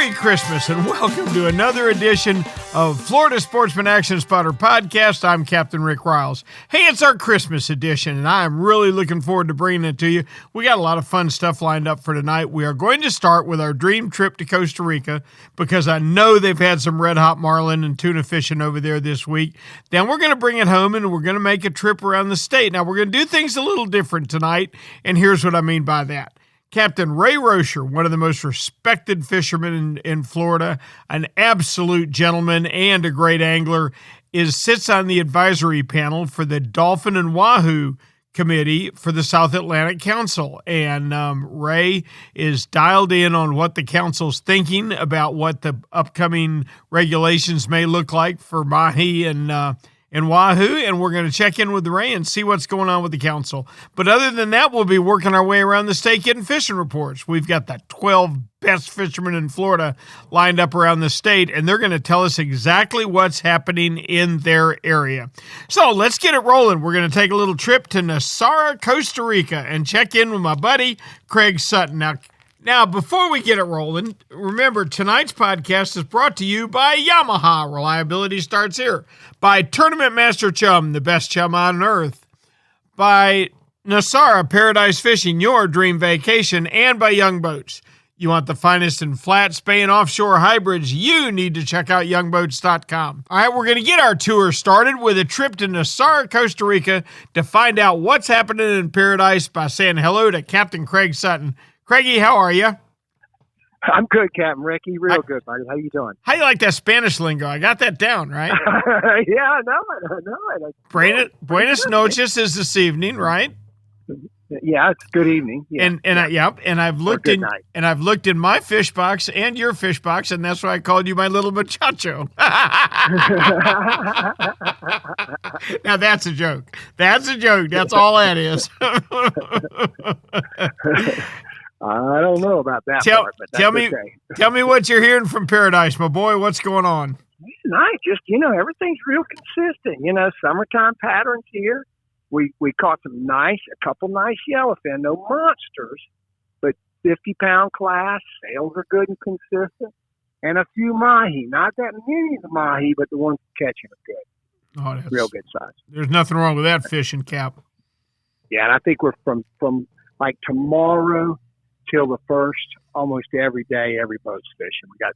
Merry Christmas and welcome to another edition of Florida Sportsman Action Spotter Podcast. I'm Captain Rick Riles. Hey, it's our Christmas edition, and I am really looking forward to bringing it to you. We got a lot of fun stuff lined up for tonight. We are going to start with our dream trip to Costa Rica because I know they've had some red-hot marlin and tuna fishing over there this week. Then we're going to bring it home, and we're going to make a trip around the state. Now, we're going to do things a little different tonight, and here's what I mean by that. Captain Ray Rosher, one of the most respected fishermen in Florida, an absolute gentleman and a great angler, sits on the advisory panel for the Dolphin and Wahoo Committee for the South Atlantic Council. And Ray is dialed in on what the council's thinking about what the upcoming regulations may look like for mahi and Wahoo, and we're going to check in with Ray and see what's going on with the council. But other than that, we'll be working our way around the state getting fishing reports. We've got the 12 best fishermen in Florida lined up around the state, and they're going to tell us exactly what's happening in their area. So let's get it rolling. We're going to take a little trip to Nosara, Costa Rica, and check in with my buddy, Craig Sutton. Now, before we get it rolling, remember, tonight's podcast is brought to you by Yamaha. Reliability starts here. By Tournament Master Chum, the best chum on earth. By Nosara Paradise Fishing, your dream vacation. And by Young Boats. You want the finest in flat, spay, and offshore hybrids, you need to check out youngboats.com. All right, we're going to get our tour started with a trip to Nosara, Costa Rica to find out what's happening in paradise by saying hello to Captain Craig Sutton. Craigie, how are you? I'm good, Captain Ricky. Real good, buddy. How you doing? How you like that Spanish lingo? I got that down, right? Yeah, I know it. Buenas noches is this evening, right? Yeah, it's good evening. Yeah. And I've looked in my fish box and your fish box, and that's why I called you my little muchacho. Now that's a joke. That's a joke. That's all that is. I don't know about that part, but that's okay. Tell me what you're hearing from Paradise, my boy. What's going on? It's nice. Just, everything's real consistent. Summertime patterns here. We caught a couple nice yellowfin, no monsters, but 50-pound class. Sales are good and consistent. And a few mahi. Not that many of the mahi, but the ones catching are good. Oh, that's real good size. There's nothing wrong with that fishing, Cap. Yeah, and I think we're from like tomorrow till the 1st, almost every day, every boat's fishing. We got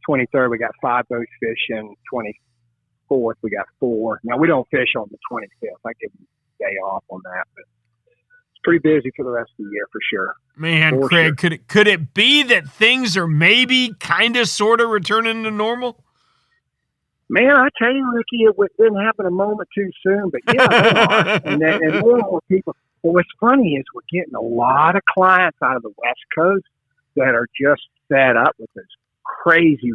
23rd, we got 5 boats fishing. 24th, we got 4. Now, we don't fish on the 25th. I give them a day off on that, but it's pretty busy for the rest of the year for sure. Man, Craig, sure. Could it be that things are maybe kind of sort of returning to normal? Man, I tell you, Ricky, it didn't happen a moment too soon, but yeah, they are. And more and more people. Well, what's funny is we're getting a lot of clients out of the West Coast that are just fed up with this crazy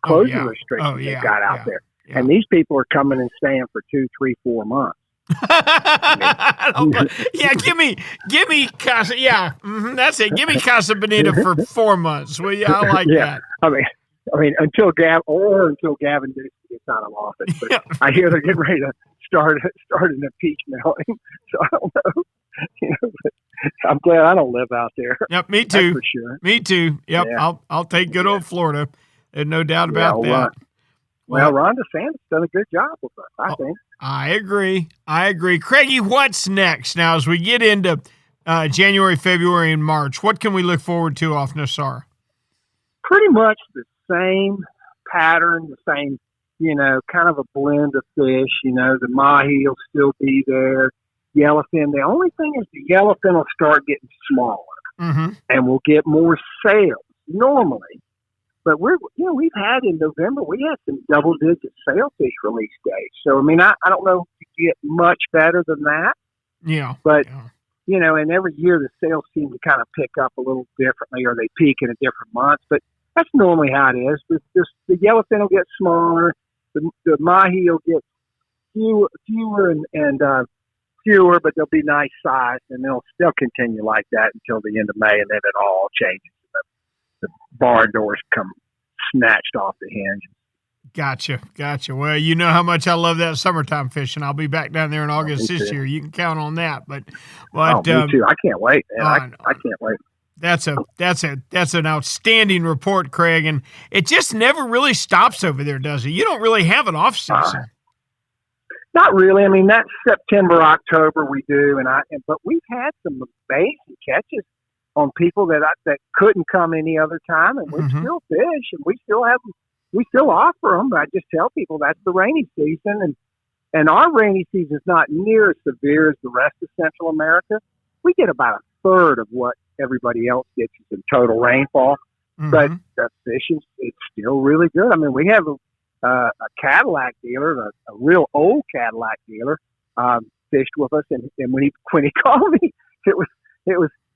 closure restrictions they've got out there. Yeah. And these people are coming and staying for 2, 3, 4 months. Yeah, give me Casa. Yeah, that's it. Give me Casa Bonita for 4 months. Well, yeah, I like that. I mean, until Gavin gets out of office. But I hear they're getting ready to start an impeachment on him. So I don't know. But I'm glad I don't live out there. Yep, me too. That's for sure. Me too. Yep, yeah. I'll take good old Florida. There's no doubt about that. Well, Ron DeSantis done a good job with us, I think. I agree. Craigie, what's next now as we get into January, February, and March? What can we look forward to off Nosara? Pretty much the same pattern, the same, kind of a blend of fish. The mahi will still be there. Yellowfin. The only thing is the yellowfin will start getting smaller, and we'll get more sales normally. But we've had in November, we had some double-digit sailfish release days. So, I mean, I don't know if you get much better than that. Yeah. But, and every year the sales seem to kind of pick up a little differently, or they peak in a different month. But that's normally how it is. The yellowfin will get smaller. The mahi will get fewer and fewer, but they'll be nice sized, and they'll continue like that until the end of May, and then it all changes. The barn doors come snatched off the hinge. Gotcha. Well, you know how much I love that summertime fishing. I'll be back down there in August this year. You can count on that. But me too. I can't wait, man. I can't wait. That's an outstanding report, Craig, and it just never really stops over there, does it? You don't really have an off season. Not really. I mean, that's September, October we do, but we've had some amazing catches on people that couldn't come any other time, and we still fish, and we still offer them. But I just tell people that's the rainy season, and our rainy season is not near as severe as the rest of Central America. We get about a third of what everybody else gets in total rainfall, but the fishing is still really good. I mean, we have a Cadillac dealer, a real old Cadillac dealer, fished with us, and when he called me, it was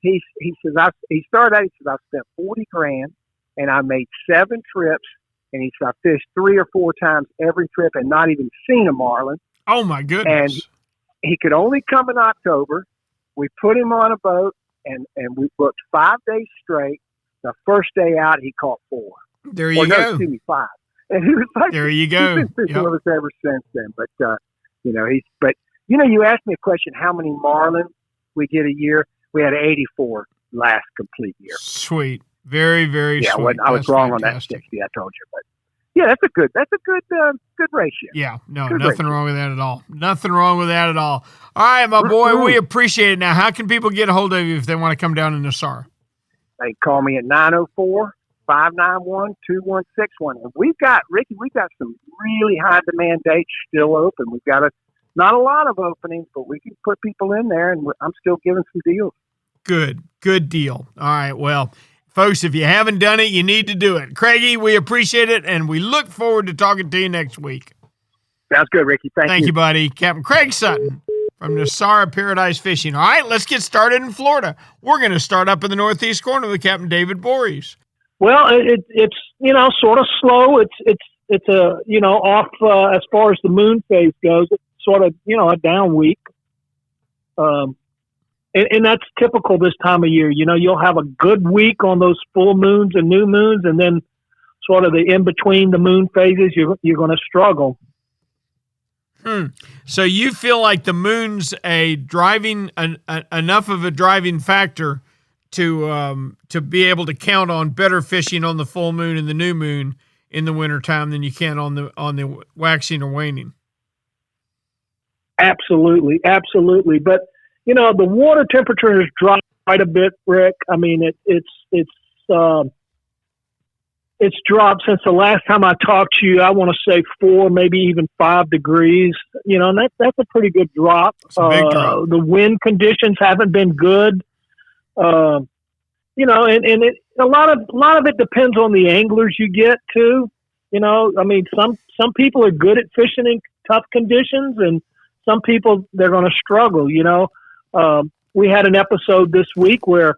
he says he started out. He says I spent $40,000 and I made 7 trips, and he said I fished 3 or 4 times every trip and not even seen a marlin. Oh my goodness! And he could only come in October. We put him on a boat, and we booked 5 days straight. The first day out, he caught 4. There you go. Excuse me, 5. And he was like, there you go. He's been fishing with us ever since then. But you asked me a question: how many marlin we get a year? We had 84 last complete year. Sweet, very, very sweet. Yeah, I was wrong fantastic on that 60. I told you, but yeah, that's a good ratio. Yeah, no, good nothing ratio. wrong with that at all. Nothing wrong with that at all. All right, my boy, we appreciate it. Now, how can people get a hold of you if they want to come down to Nosara? They can call me at 904-591-2161. And we've got some really high demand dates still open. We've got not a lot of openings, but we can put people in there, and I'm still giving some deals. Good deal. All right, well, folks, if you haven't done it, you need to do it. Craigie, we appreciate it, and we look forward to talking to you next week. Sounds good, Ricky. Thank you, buddy. Captain Craig Sutton from Nosara Paradise Fishing. All right, let's get started in Florida. We're going to start up in the northeast corner with Captain David Voorhees. Well, it's sort of slow. It's off as far as the moon phase goes. It's sort of a down week. And that's typical this time of year. You'll have a good week on those full moons and new moons, and then sort of the in between the moon phases, you're going to struggle. So you feel like the moon's enough of a driving factor to be able to count on better fishing on the full moon and the new moon in the wintertime than you can on the waxing or waning. Absolutely. But the water temperature has dropped quite a bit, Rick. I mean, it's dropped since the last time I talked to you. I want to say 4, maybe even 5 degrees. And that's a pretty good drop. It's a big drop. The wind conditions haven't been good. And a lot of it depends on the anglers you get too. I mean, some people are good at fishing in tough conditions, and some people they're going to struggle. We had an episode this week where,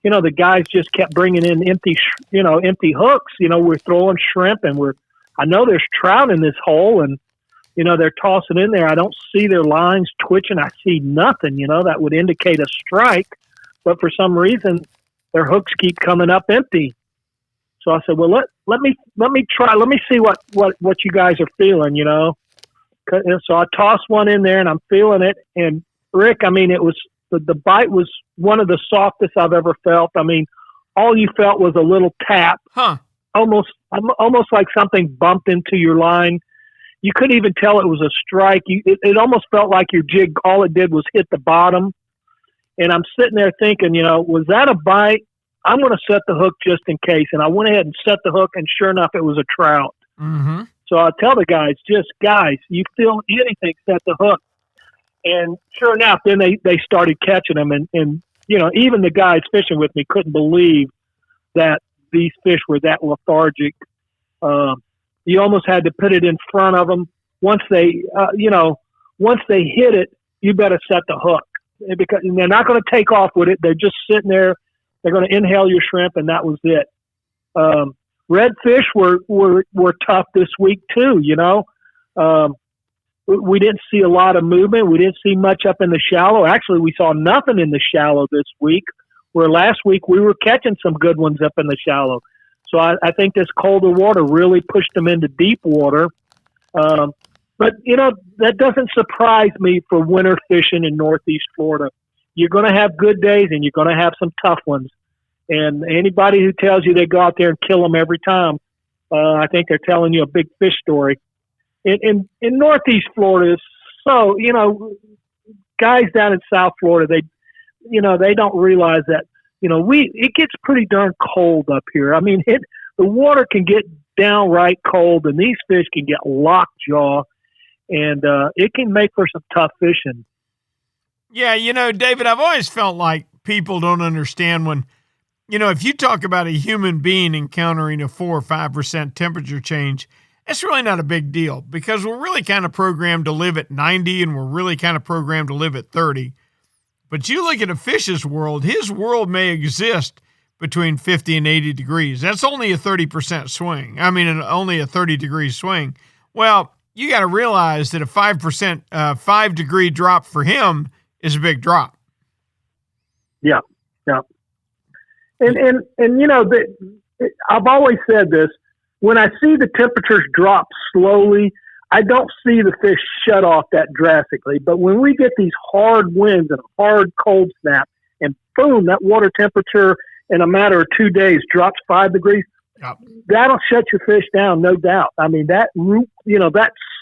the guys just kept bringing in empty hooks. We're throwing shrimp, and I know there's trout in this hole, and they're tossing in there. I don't see their lines twitching. I see nothing. That would indicate a strike, but for some reason their hooks keep coming up empty. So I said, well, let me try. Let me see what you guys are feeling. So I tossed one in there, and I'm feeling it. And Rick, I mean, it was the bite was one of the softest I've ever felt. I mean, all you felt was a little tap, almost like something bumped into your line. You couldn't even tell it was a strike. It almost felt like your jig, all it did was hit the bottom. And I'm sitting there thinking, was that a bite? I'm going to set the hook just in case. And I went ahead and set the hook, and sure enough, it was a trout. Mm-hmm. So I tell the guys, guys, you feel anything, set the hook. And sure enough, then they started catching them. And even the guys fishing with me couldn't believe that these fish were that lethargic. You almost had to put it in front of them. Once they hit it, you better set the hook, because they're not going to take off with it. They're just sitting there. They're going to inhale your shrimp, and that was it. Redfish were tough this week too. We didn't see a lot of movement. We didn't see much up in the shallow. Actually, we saw nothing in the shallow this week, where last week we were catching some good ones up in the shallow. So I think this colder water really pushed them into deep water. But, that doesn't surprise me for winter fishing in Northeast Florida. You're going to have good days, and you're going to have some tough ones. And anybody who tells you they go out there and kill them every time, I think they're telling you a big fish story. In Northeast Florida, so, guys down in South Florida, they don't realize that, it gets pretty darn cold up here. I mean, the water can get downright cold, and these fish can get lockjaw, and it can make for some tough fishing. Yeah, David, I've always felt like people don't understand when, if you talk about a human being encountering a 4 or 5% temperature change, it's really not a big deal because we're really kind of programmed to live at 90 and we're really kind of programmed to live at 30. But you look at a fish's world, his world may exist between 50 and 80 degrees. That's only a 30% swing. Only a 30-degree swing. Well, you got to realize that a 5%, 5-degree drop for him is a big drop. Yeah. And I've always said this, when I see the temperatures drop slowly, I don't see the fish shut off that drastically. But when we get these hard winds and a hard cold snap, and boom, that water temperature in a matter of 2 days drops 5 degrees, yep, that'll shut your fish down, no doubt. I mean, that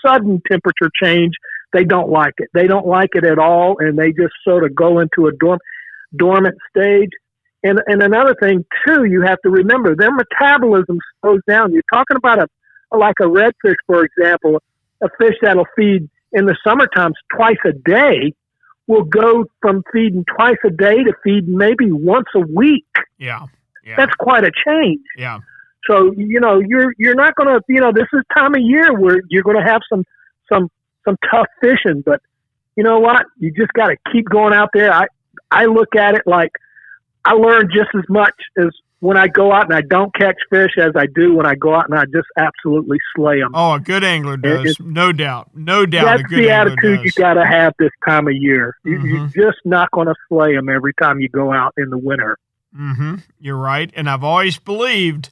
sudden temperature change, they don't like it. They don't like it at all, and they just sort of go into a dormant stage. And another thing, too, you have to remember, their metabolism slows down. You're talking about like a redfish, for example, a fish that'll feed in the summertime twice a day will go from feeding twice a day to feeding maybe once a week. Yeah. That's quite a change. Yeah. So, you're not going to, this is time of year where you're going to have some tough fishing, but you know what? You just got to keep going out there. I look at it like I learn just as much as when I go out and I don't catch fish as I do when I go out and I just absolutely slay them. Oh, a good angler does. No doubt. That's the attitude you got to have this time of year. Mm-hmm. You're just not going to slay them every time you go out in the winter. Mm-hmm. You're right. And I've always believed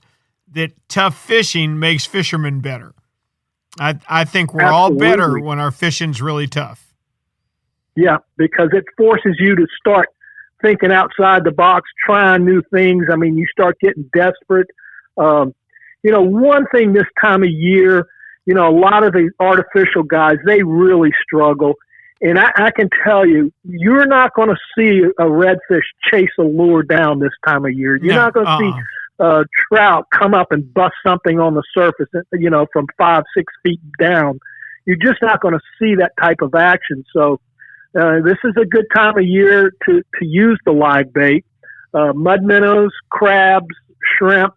that tough fishing makes fishermen better. I think we're all better when our fishing's really tough. Yeah, because it forces you to start thinking outside the box, trying new things. I mean, you start getting desperate. One thing this time of year, a lot of the artificial guys, they really struggle. And I can tell you, you're not going to see a redfish chase a lure down this time of year. You're not going to see trout come up and bust something on the surface, from 5-6 feet down. You're just not going to see that type of action. So this is a good time of year to use the live bait. Mud minnows, crabs, shrimp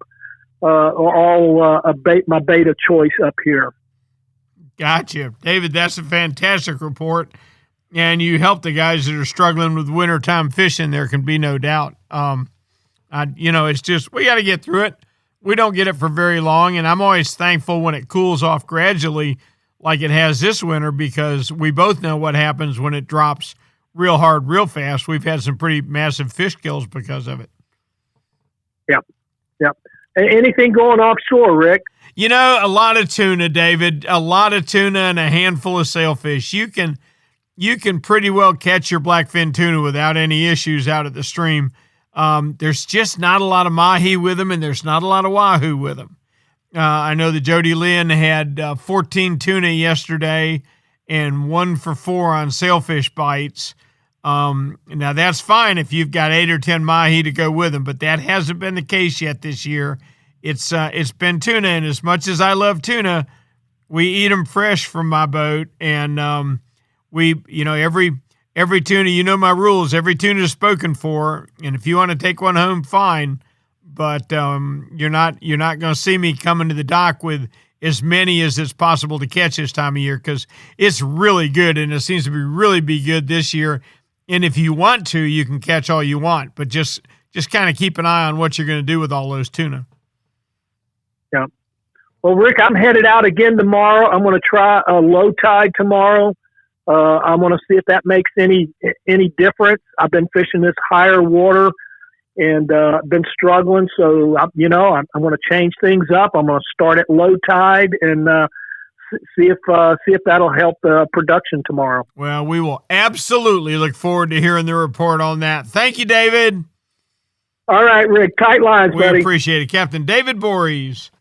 are all my bait of choice up here. Gotcha. David, that's a fantastic report. And you help the guys that are struggling with wintertime fishing. There can be no doubt. It's just, we got to get through it. We don't get it for very long. And I'm always thankful when it cools off gradually like it has this winter, because we both know what happens when it drops real hard, real fast. We've had some pretty massive fish kills because of it. Yep. Anything going offshore, Rick? A lot of tuna, David, a lot of tuna and a handful of sailfish. You can pretty well catch your blackfin tuna without any issues out at the stream. There's just not a lot of mahi with them, and there's not a lot of wahoo with them. I know that Jody Lynn had 14 tuna yesterday and 1 for 4 on sailfish bites. Now, that's fine if you've got 8 or 10 mahi to go with them, but that hasn't been the case yet this year. It's been tuna, and as much as I love tuna, we eat them fresh from my boat, and every tuna, my rules, every tuna is spoken for, and if you want to take one home, fine. But you're not going to see me coming to the dock with as many as it's possible to catch this time of year, because it's really good, and it seems to be good this year. And if you want to, you can catch all you want, but just kind of keep an eye on what you're going to do with all those tuna. Yeah. Well, Rick, I'm headed out again tomorrow. I'm going to try a low tide tomorrow. I'm going to see if that makes any difference. I've been fishing this higher water and been struggling. So, I'm going to change things up. I'm going to start at low tide and see if that'll help the production tomorrow. Well, we will absolutely look forward to hearing the report on that. Thank you, David. All right, Rick. Tight lines, We buddy. appreciate it. Captain David Voorhees.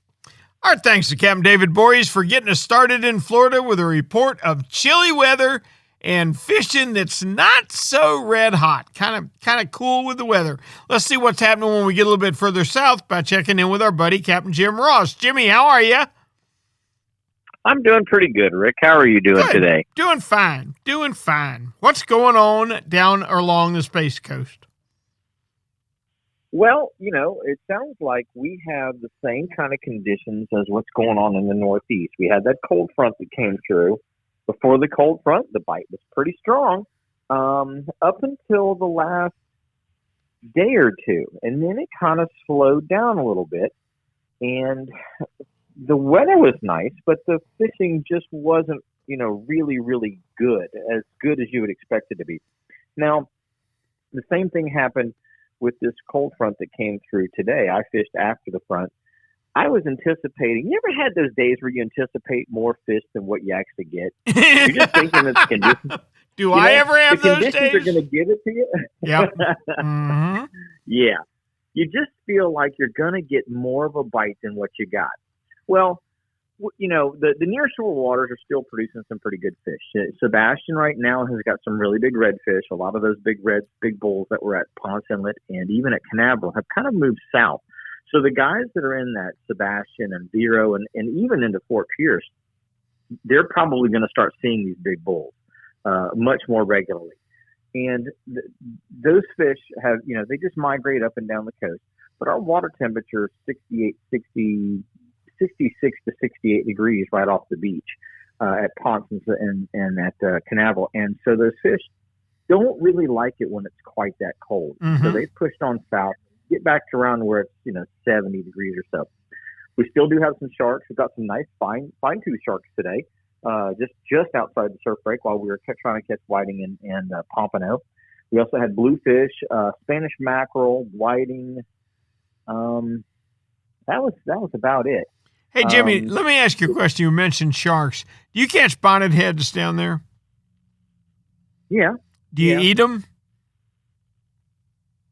Our thanks to Captain David Voorhees for getting us started in Florida with a report of chilly weather and fishing that's not so red hot. Kind of cool with the weather. Let's see what's happening when we get a little bit further south by checking in with our buddy Captain Jim Ross. Jimmy, how are you? I'm doing pretty good, Rick. How are you doing today? Doing fine. What's going on down along the Space Coast? Well, it sounds like we have the same kind of conditions as what's going on in the Northeast. We had that cold front that came through. Before the cold front, the bite was pretty strong up until the last day or two. And then it kind of slowed down a little bit. And the weather was nice, but the fishing just wasn't, really, really good as you would expect it to be. Now, the same thing happened with this cold front that came through today. I fished after the front. I was anticipating. You ever had those days where you anticipate more fish than what you actually get? You're just thinking that the conditions. Do I ever have those days? The conditions are going to give it to you. Yeah. Mm-hmm. Yeah. You just feel like you're going to get more of a bite than what you got. Well, the nearshore waters are still producing some pretty good fish. Sebastian right now has got some really big redfish. A lot of those big bulls that were at Ponce Inlet and even at Canaveral have kind of moved south. So the guys that are in that Sebastian and Vero and even into Fort Pierce, they're probably going to start seeing these big bulls much more regularly. And those fish have, they just migrate up and down the coast. But our water temperature is 66 to 68 degrees right off the beach at Ponce and at Canaveral. And so those fish don't really like it when it's quite that cold. Mm-hmm. So they've pushed on south, get back to around where it's 70 degrees or so. We still do have some sharks. We've got some nice fine tooth sharks today, just outside the surf break while we were trying to catch whiting and pompano. We also had bluefish, Spanish mackerel, whiting. That was about it. Hey Jimmy, let me ask you a question. You mentioned sharks. Do you catch bonnet heads down there? Yeah. Do you eat them?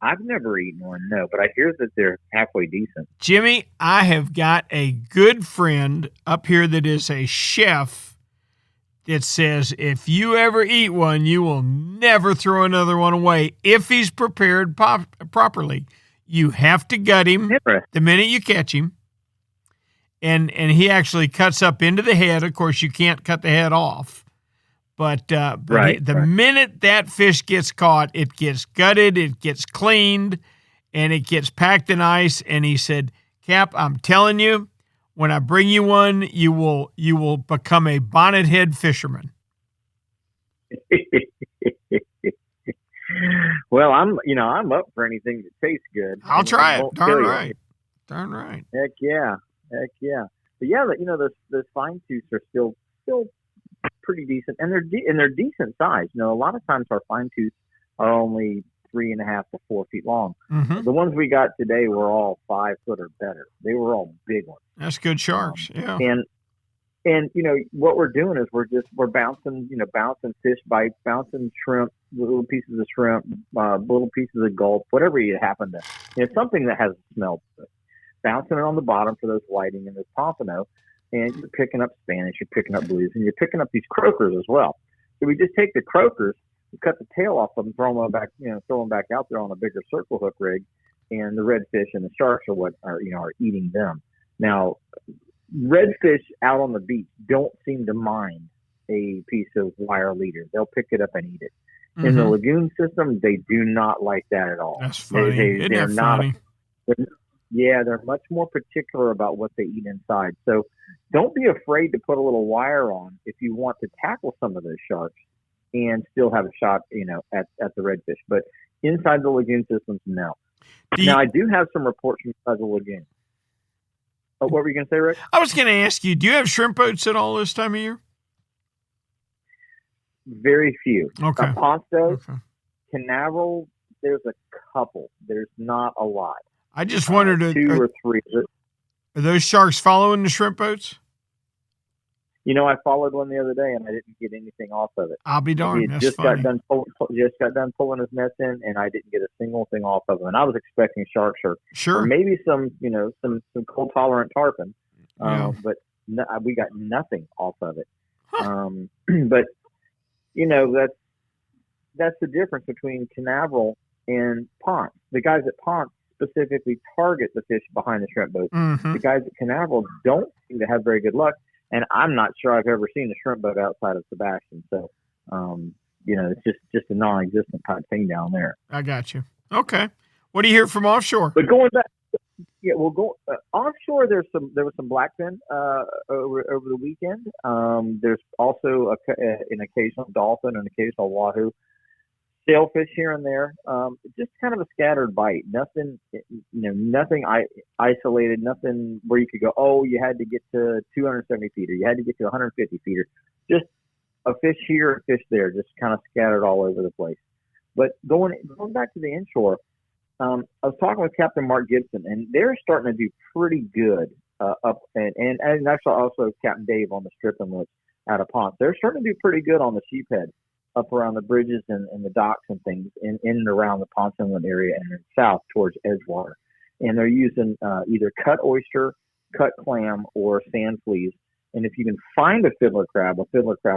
I've never eaten one, no, but I hear that they're halfway decent. Jimmy, I have got a good friend up here that is a chef that says if you ever eat one, you will never throw another one away if he's prepared properly. You have to gut him the minute you catch him. And he actually cuts up into the head. Of course, you can't cut the head off. But the minute that fish gets caught, it gets gutted, it gets cleaned, and it gets packed in ice. And he said, Cap, I'm telling you, when I bring you one, you will become a bonnet head fisherman. Well, I'm up for anything that tastes good. I'll try it. Darn right. Heck yeah. But yeah, those fine tooths are still pretty decent, and they're decent size. A lot of times our fine tooths are only 3.5 to 4 feet long. Mm-hmm. The ones we got today were all 5 foot or better. They were all big ones. That's good sharks. Yeah. And what we're doing is we're bouncing fish bites, bouncing shrimp, little pieces of shrimp, little pieces of gulp, whatever you happen to, something that has a smell to it. Bouncing it on the bottom for those whiting and those pompano, and you're picking up Spanish, you're picking up blues, and you're picking up these croakers as well. So we just take the croakers, we cut the tail off of them, throw them back out there on a bigger circle hook rig, and the redfish and the sharks are what are eating them. Now, redfish out on the beach don't seem to mind a piece of wire leader. They'll pick it up and eat it. Mm-hmm. In the lagoon system, they do not like that at all. That's funny. Isn't that funny? Yeah, they're much more particular about what they eat inside. So don't be afraid to put a little wire on if you want to tackle some of those sharks and still have a shot, at the redfish. But inside the lagoon systems, no. Now, I do have some reports from inside the lagoon. Oh, what were you going to say, Rick? I was going to ask you, do you have shrimp boats at all this time of year? Very few. Okay. Ponce, Canaveral, there's a couple. There's not a lot. I just wondered, 2 or 3. Are those sharks following the shrimp boats? I followed one the other day and I didn't get anything off of it. I'll be darned. He That's just funny. got done pulling his nets in, and I didn't get a single thing off of him. And I was expecting sharks or maybe some cold tolerant tarpon, but we got nothing off of it. But that's the difference between Canaveral and Ponce. The guys at Ponce specifically target the fish behind the shrimp boat. Mm-hmm. The guys at Canaveral don't seem to have very good luck. And I'm not sure I've ever seen a shrimp boat outside of Sebastian. So, it's just a non-existent type thing down there. I got you. Okay. What do you hear from offshore? But going back, offshore. There was some blackfin over the weekend. There's also an occasional dolphin, an occasional wahoo, sailfish here and there. Just kind of a scattered bite. Nothing, nothing isolated. Nothing where you could go, oh, you had to get to 270 feet or you had to get to 150 feet or just a fish here, a fish there, just kind of scattered all over the place. But going back to the inshore, I was talking with Captain Mark Gibson, and they're starting to do pretty good up, and actually also Captain Dave on the strip inlets out of Ponce. They're starting to do pretty good on the sheephead up around the bridges and the docks and things in and around the Ponce Inlet area and then south towards Edgewater. And they're using either cut oyster, cut clam, or sand fleas. And if you can find a fiddler crab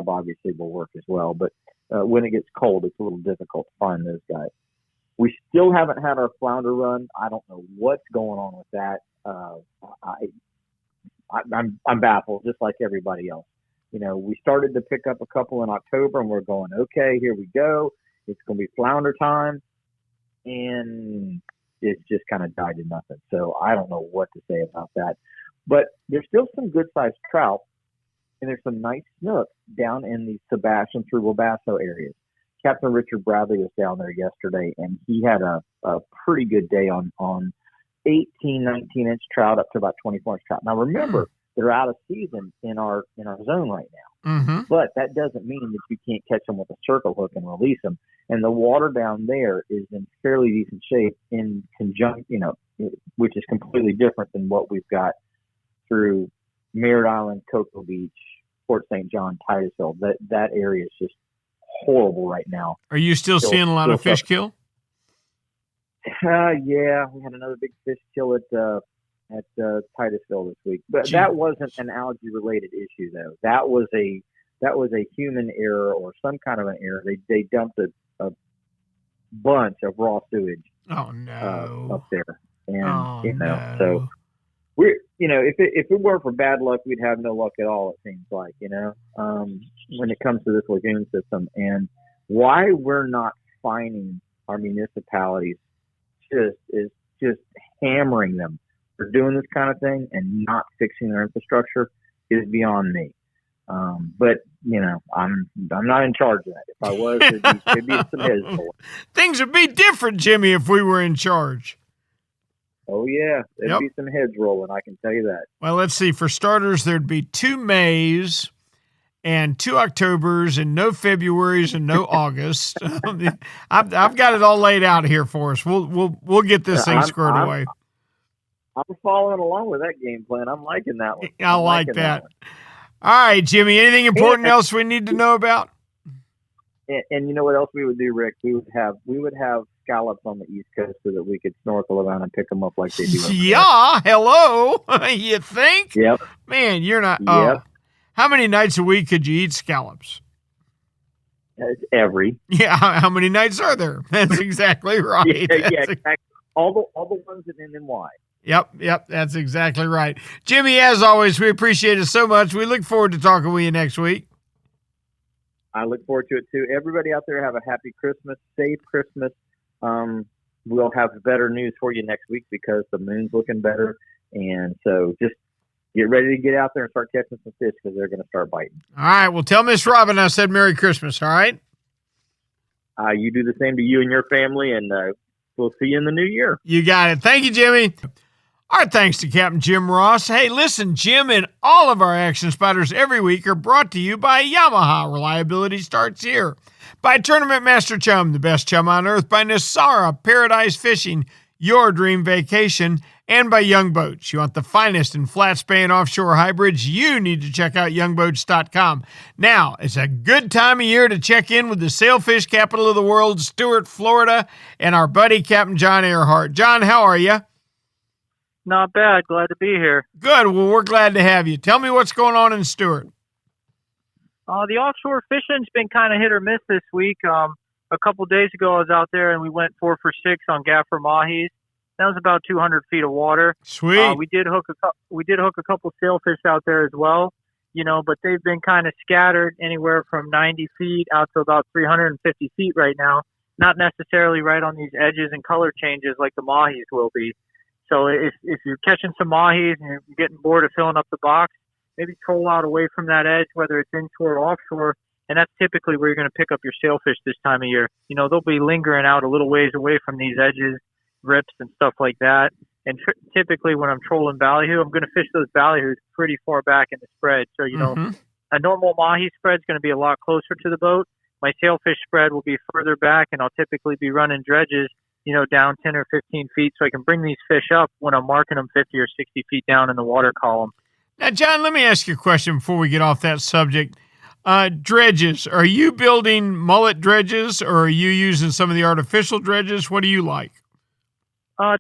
obviously will work as well. But when it gets cold, it's a little difficult to find those guys. We still haven't had our flounder run. I don't know what's going on with that. I'm baffled, just like everybody else. We started to pick up a couple in October, and we're going, okay, here we go. It's going to be flounder time, and it's just kind of died to nothing. So I don't know what to say about that. But there's still some good-sized trout, and there's some nice snook down in the Sebastian through Wabasso areas. Captain Richard Bradley was down there yesterday, and he had a pretty good day on 18, 19-inch trout up to about 24-inch trout. Now, remember, they're out of season in our zone right now. Mm-hmm. But that doesn't mean that you can't catch them with a circle hook and release them. And the water down there is in fairly decent shape in conjunction, which is completely different than what we've got through Merritt Island, Cocoa Beach, Port St. John, Titusville. That area is just horrible right now. Are you still seeing a lot of fish kill? Yeah, we had another big fish kill at Titusville this week, but that wasn't an algae-related issue, though. That was a human error or some kind of an error. They dumped a bunch of raw sewage. Oh no! Up there, and no. So we're if it weren't for bad luck, we'd have no luck at all. It seems like when it comes to this lagoon system, and why we're not fining our municipalities is just hammering them for doing this kind of thing and not fixing their infrastructure is beyond me. But I'm not in charge of that. If I was, there'd be some heads rolling. Things would be different, Jimmy, if we were in charge. Oh yeah, there'd be some heads rolling. I can tell you that. Well, let's see. For starters, there'd be 2 Mays and 2 Octobers and no Februarys and no August. I've got it all laid out here for us. We'll get this thing squared away. I'm following along with that game plan. I'm liking that one. I like that. All right, Jimmy, anything important else we need to know about? And you know what else we would do, Rick? We would have scallops on the East Coast so that we could snorkel around and pick them up like they do. Yeah, hello. You think? Yep. Man, you're not. Yep. How many nights a week could you eat scallops? Every. Yeah, how many nights are there? That's exactly right. Yeah, exactly. All the ones that end in Y. Yep, that's exactly right. Jimmy, as always, we appreciate it so much. We look forward to talking with you next week. I look forward to it, too. Everybody out there have a happy Christmas, safe Christmas. We'll have better news for you next week because the moon's looking better. And so just get ready to get out there and start catching some fish because they're going to start biting. All right. Well, tell Miss Robin I said Merry Christmas, all right? You do the same to you and your family, and we'll see you in the new year. You got it. Thank you, Jimmy. Our thanks to Captain Jim Ross. Hey, listen, Jim and all of our Action Spotters every week are brought to you by Yamaha. Reliability starts here. By Tournament Master Chum, the best chum on earth. By Nosara, Paradise Fishing, your dream vacation. and by Young Boats. You want the finest in flat span offshore hybrids? You need to check out youngboats.com. Now, it's a good time of year to check in with the sailfish capital of the world, Stuart, Florida, and our buddy Captain John Earhart. John, how are you? Not bad. Glad to be here. Good. Well, we're glad to have you. Tell me what's going on in Stuart. The offshore fishing's been kind of hit or miss this week. A couple days ago, I was out there and we went 4 for 6 on gaffer mahis. That was about 200 feet of water. Sweet. We did hook a couple sailfish out there as well, but they've been kind of scattered anywhere from 90 feet out to about 350 feet right now. Not necessarily right on these edges and color changes like the mahis will be. So if you're catching some mahis and you're getting bored of filling up the box, maybe troll out away from that edge, whether it's inshore or offshore, and that's typically where you're going to pick up your sailfish this time of year. They'll be lingering out a little ways away from these edges, rips, and stuff like that. And typically when I'm trolling ballyhoo, I'm going to fish those ballyhoos pretty far back in the spread. So, a normal mahi spread is going to be a lot closer to the boat. My sailfish spread will be further back, and I'll typically be running dredges, down 10 or 15 feet so I can bring these fish up when I'm marking them 50 or 60 feet down in the water column. Now, John, let me ask you a question before we get off that subject. Dredges. Are you building mullet dredges, or are you using some of the artificial dredges? What do you like?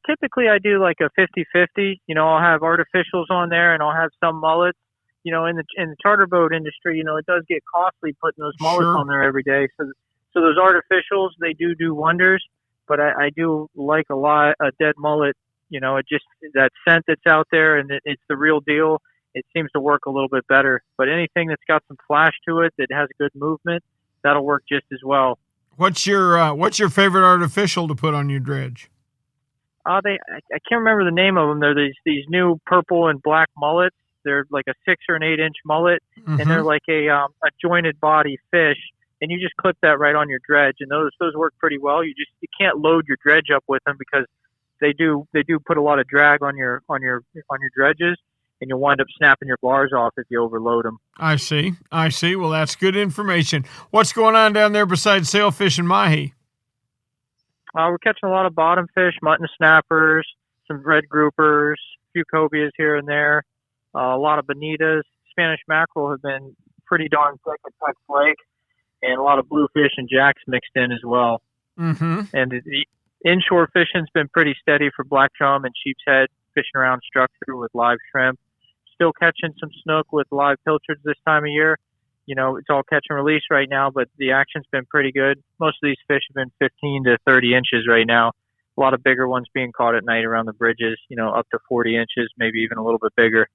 Typically I do like a 50-50. I'll have artificials on there and I'll have some mullets. In the charter boat industry, it does get costly putting those mullets on there every day. So those artificials, they do wonders. But I do like a dead mullet. It just, that scent that's out there and it's the real deal. It seems to work a little bit better. But anything that's got some flash to it, that has good movement, that'll work just as well. What's your favorite artificial to put on your dredge? I can't remember the name of them. They're these new purple and black mullets. They're like a 6 or an 8 inch mullet, and they're like a jointed body fish. And you just clip that right on your dredge, and those work pretty well. You can't load your dredge up with them because they do put a lot of drag on your dredges, and you'll wind up snapping your bars off if you overload them. I see. Well, that's good information. What's going on down there besides sailfish and mahi? We're catching a lot of bottom fish, mutton snappers, some red groupers, a few cobias here and there, a lot of bonitas. Spanish mackerel have been pretty darn thick at Peck Lake, and a lot of bluefish and jacks mixed in as well. Mm-hmm. And the inshore fishing's been pretty steady for black chum and sheep's head, fishing around structure with live shrimp. Still catching some snook with live pilchards this time of year. It's all catch and release right now, but the action's been pretty good. Most of these fish have been 15 to 30 inches right now. A lot of bigger ones being caught at night around the bridges, up to 40 inches, maybe even a little bit bigger.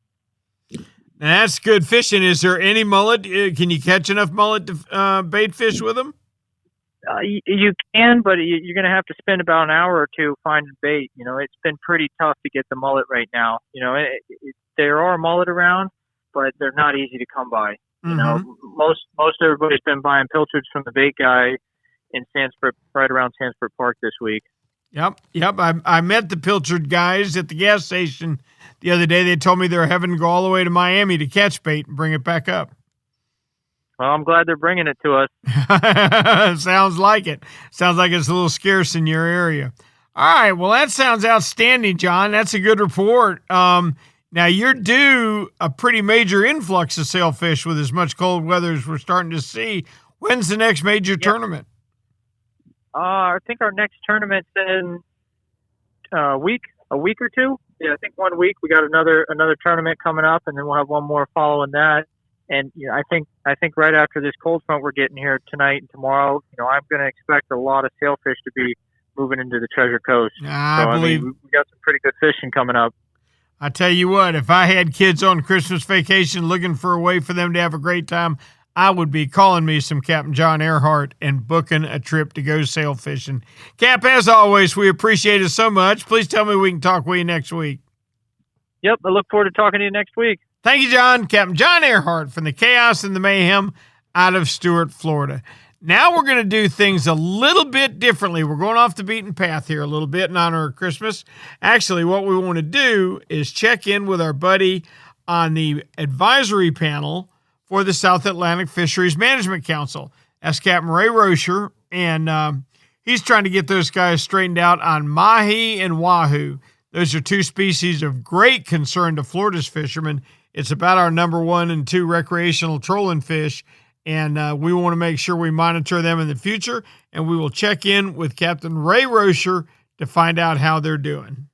Now, that's good fishing. Is there any mullet? Can you catch enough mullet to bait fish with them? You can, but you're going to have to spend about an hour or two finding bait. It's been pretty tough to get the mullet right now. There are mullet around, but they're not easy to come by. Most everybody's been buying pilchards from the bait guy in Sanford, right around Sanford Park this week. Yep. I met the pilchard guys at the gas station the other day. They told me they're having to go all the way to Miami to catch bait and bring it back up. Well, I'm glad they're bringing it to us. Sounds like it. Sounds like it's a little scarce in your area. All right. Well, that sounds outstanding, John. That's a good report. Now, you're due a pretty major influx of sailfish with as much cold weather as we're starting to see. When's the next major tournament? I think our next tournament's in a week or two. Yeah, I think 1 week. We got another tournament coming up, and then we'll have one more following that. And I think right after this cold front we're getting here tonight and tomorrow, I'm going to expect a lot of sailfish to be moving into the Treasure Coast. I believe we got some pretty good fishing coming up. I tell you what, if I had kids on Christmas vacation looking for a way for them to have a great time, I would be calling me some Captain John Earhart and booking a trip to go sail fishing. Cap, as always, we appreciate it so much. Please tell me we can talk with you next week. Yep, I look forward to talking to you next week. Thank you, John. Captain John Earhart from the Chaos and the Mayhem out of Stuart, Florida. Now we're going to do things a little bit differently. We're going off the beaten path here a little bit in honor of Christmas. Actually, what we want to do is check in with our buddy on the advisory panel for the South Atlantic Fisheries Management Council. That's Captain Ray Rosher, and he's trying to get those guys straightened out on mahi and wahoo. Those are two species of great concern to Florida's fishermen. It's about our number 1 and 2 recreational trolling fish, and we want to make sure we monitor them in the future, and we will check in with Captain Ray Rosher to find out how they're doing.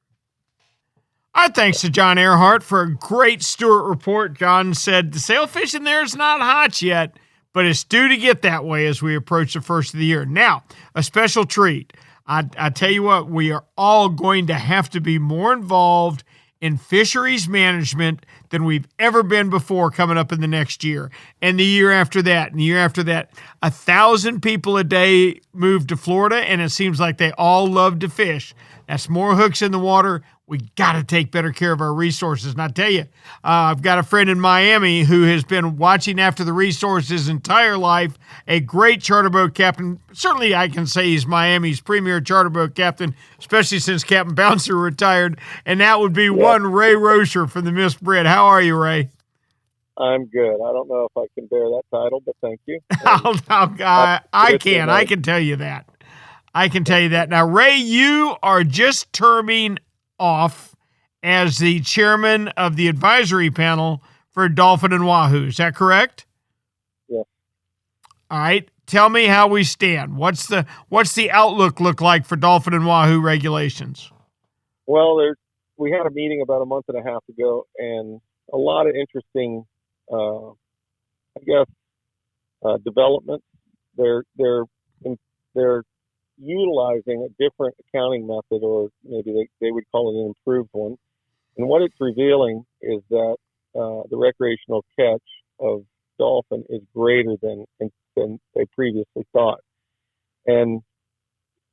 Our thanks to John Earhart for a great Stewart report. John said the sailfish in there is not hot yet, but it's due to get that way as we approach the first of the year. Now, a special treat. I tell you what, we are all going to have to be more involved in fisheries management than we've ever been before coming up in the next year. And the year after that, and the year after that. 1,000 people a day move to Florida, and it seems like they all love to fish. That's more hooks in the water. We got to take better care of our resources. And I tell you, I've got a friend in Miami who has been watching after the resources his entire life, a great charter boat captain. Certainly I can say he's Miami's premier charter boat captain, especially since Captain Bouncer retired. And that would be one Ray Rosher from the Miss Brit. How are you, Ray? I'm good. I don't know if I can bear that title, but thank you. I can. I can tell you that. I can tell you that. Now, Ray, you are just terming off as the chairman of the advisory panel for Dolphin and Wahoo. Is that correct? Yes. All right. Tell me how we stand. What's the outlook look like for Dolphin and Wahoo regulations? Well, we had a meeting about a month and a half ago, and a lot of interesting, developments. They're utilizing a different accounting method, or maybe they would call it an improved one. And what it's revealing is that the recreational catch of dolphin is greater than they previously thought. And,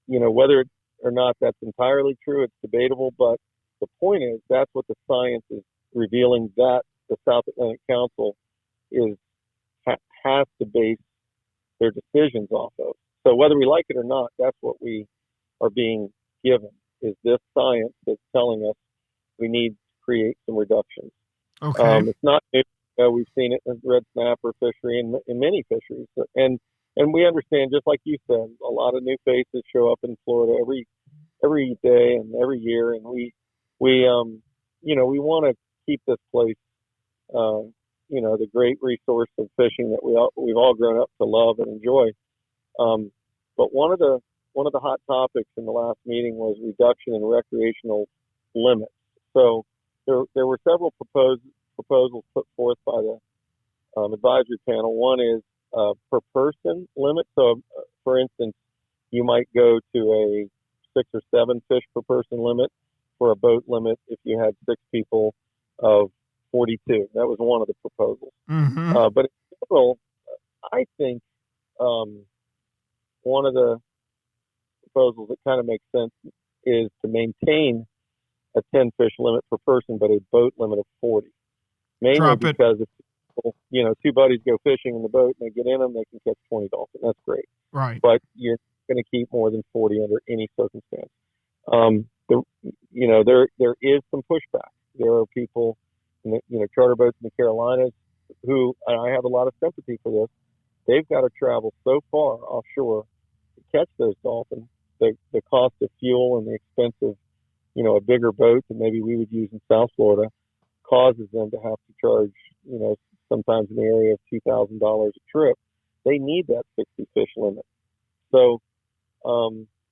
whether or not that's entirely true, it's debatable, but the point is that's what the science is revealing, that the South Atlantic Council has to base their decisions off of. So whether we like it or not, that's what we are being given, is this science that's telling us we need to create some reductions. Okay. It's not new. We've seen it in red snapper fishery and in many fisheries. And we understand, just like you said, a lot of new faces show up in Florida every day and every year. And we want to keep this place, the great resource of fishing that we've all grown up to love and enjoy. But one of the hot topics in the last meeting was reduction in recreational limits. So there were several proposals put forth by the advisory panel. One is per person limit. So, for instance, you might go to a 6 or 7 fish per person limit for a boat limit if you had 6 people of 42. That was one of the proposals. Mm-hmm. But in general, I think one of the proposals that kind of makes sense is to maintain a 10 fish limit per person, but a boat limit of 40. Mainly because if people, 2 buddies go fishing in the boat and they get in them, they can catch 20 dolphins. That's great. Right. But you're going to keep more than 40 under any circumstance. There is some pushback. There are people, charter boats in the Carolinas who, and I have a lot of sympathy for this, they've got to travel so far offshore to catch those dolphins. The cost of fuel and the expense of, a bigger boat that maybe we would use in South Florida causes them to have to charge, sometimes in the area of $2,000 a trip. They need that 60 fish limit. So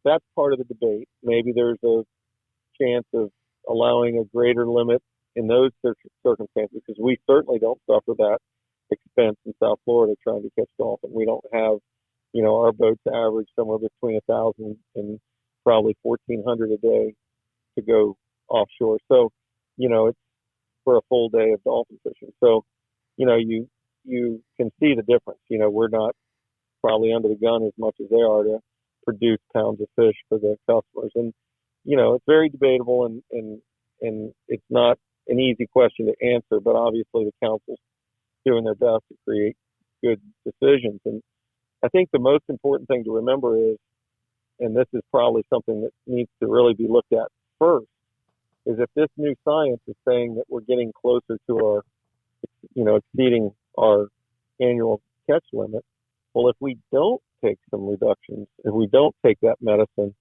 that's part of the debate. Maybe there's a chance of allowing a greater limit in those circumstances, because we certainly don't suffer that expense in South Florida trying to catch dolphin. We don't have, our boats average somewhere between 1,000 and probably 1,400 a day to go offshore. So, it's for a full day of dolphin fishing. So, you can see the difference. We're not probably under the gun as much as they are to produce pounds of fish for the customers. And, it's very debatable and it's not an easy question to answer, but obviously the council's doing their best to create good decisions. And I think the most important thing to remember is, and this is probably something that needs to really be looked at first, is if this new science is saying that we're getting closer to our, exceeding our annual catch limit, well, if we don't take some reductions, if we don't take that medicine,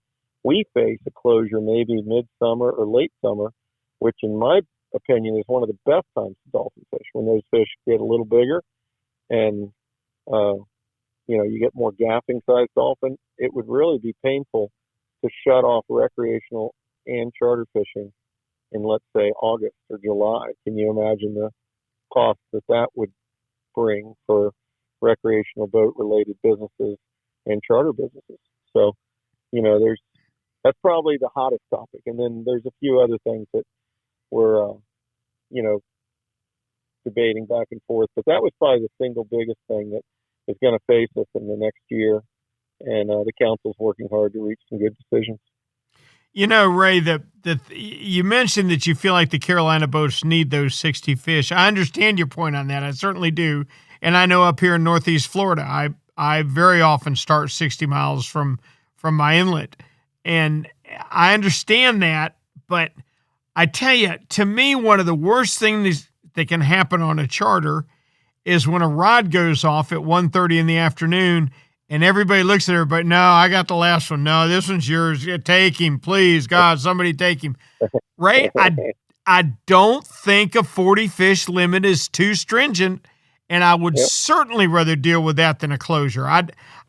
we face a closure maybe midsummer or late summer which in my opinion is one of the best times to dolphin fish, when those fish get a little bigger and, you get more gaffing sized dolphin. It would really be painful to shut off recreational and charter fishing in, let's say, August or July. Can you imagine the cost that would bring for recreational boat related businesses and charter businesses? So, that's probably the hottest topic. And then there's a few other things that we're, debating back and forth, but that was probably the single biggest thing that is going to face us in the next year. And the council's working hard to reach some good decisions. Ray, you mentioned that you feel like the Carolina boats need those 60 fish. I understand your point on that. I certainly do. And I know up here in Northeast Florida, I very often start 60 miles from my inlet. And I understand that, but I tell you, to me, one of the worst things that can happen on a charter is when a rod goes off at 1:30 in the afternoon and everybody looks at everybody. No, I got the last one. No, this one's yours. Yeah, take him, please. God, somebody take him. Ray, I don't think a 40 fish limit is too stringent, and I would certainly rather deal with that than a closure.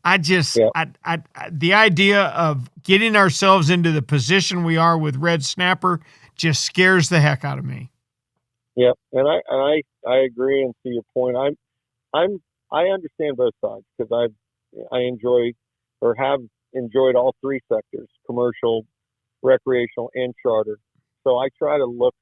The idea of getting ourselves into the position we are with red snapper just scares the heck out of me. Yep, and I agree. And to your point, I understand both sides, because I enjoy or have enjoyed all three sectors: commercial, recreational, and charter. So I try to look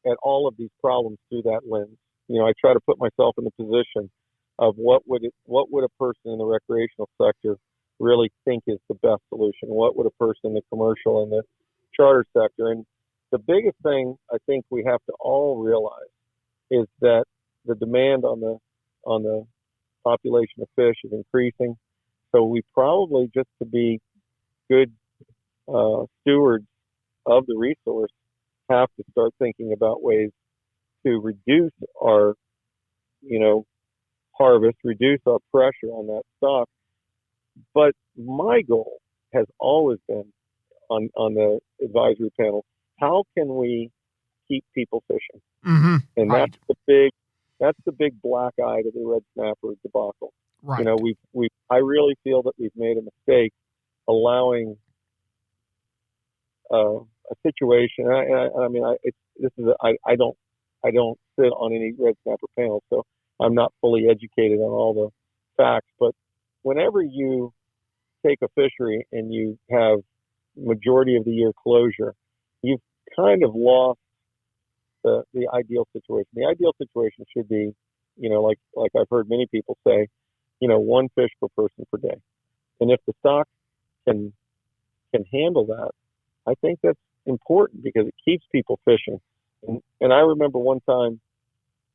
at all of these problems through that lens. I try to put myself in the position of what would a person in the recreational sector really think is the best solution? What would a person in the commercial and the charter sector? And the biggest thing I think we have to all realize is that the demand on the population of fish is increasing. So we probably, just to be good stewards of the resource, have to start thinking about ways to reduce our, harvest, reduce our pressure on that stock. But my goal has always been on the advisory panel, how can we keep people fishing? Mm-hmm. And right. that's the big black eye to the red snapper debacle. Right. I really feel that we've made a mistake allowing a situation. I don't sit on any red snapper panels, so I'm not fully educated on all the facts. But whenever you take a fishery and you have majority of the year closure, you've kind of lost the ideal situation. The ideal situation should be, like I've heard many people say, one fish per person per day. And if the stock can handle that, I think that's important, because it keeps people fishing. And I remember one time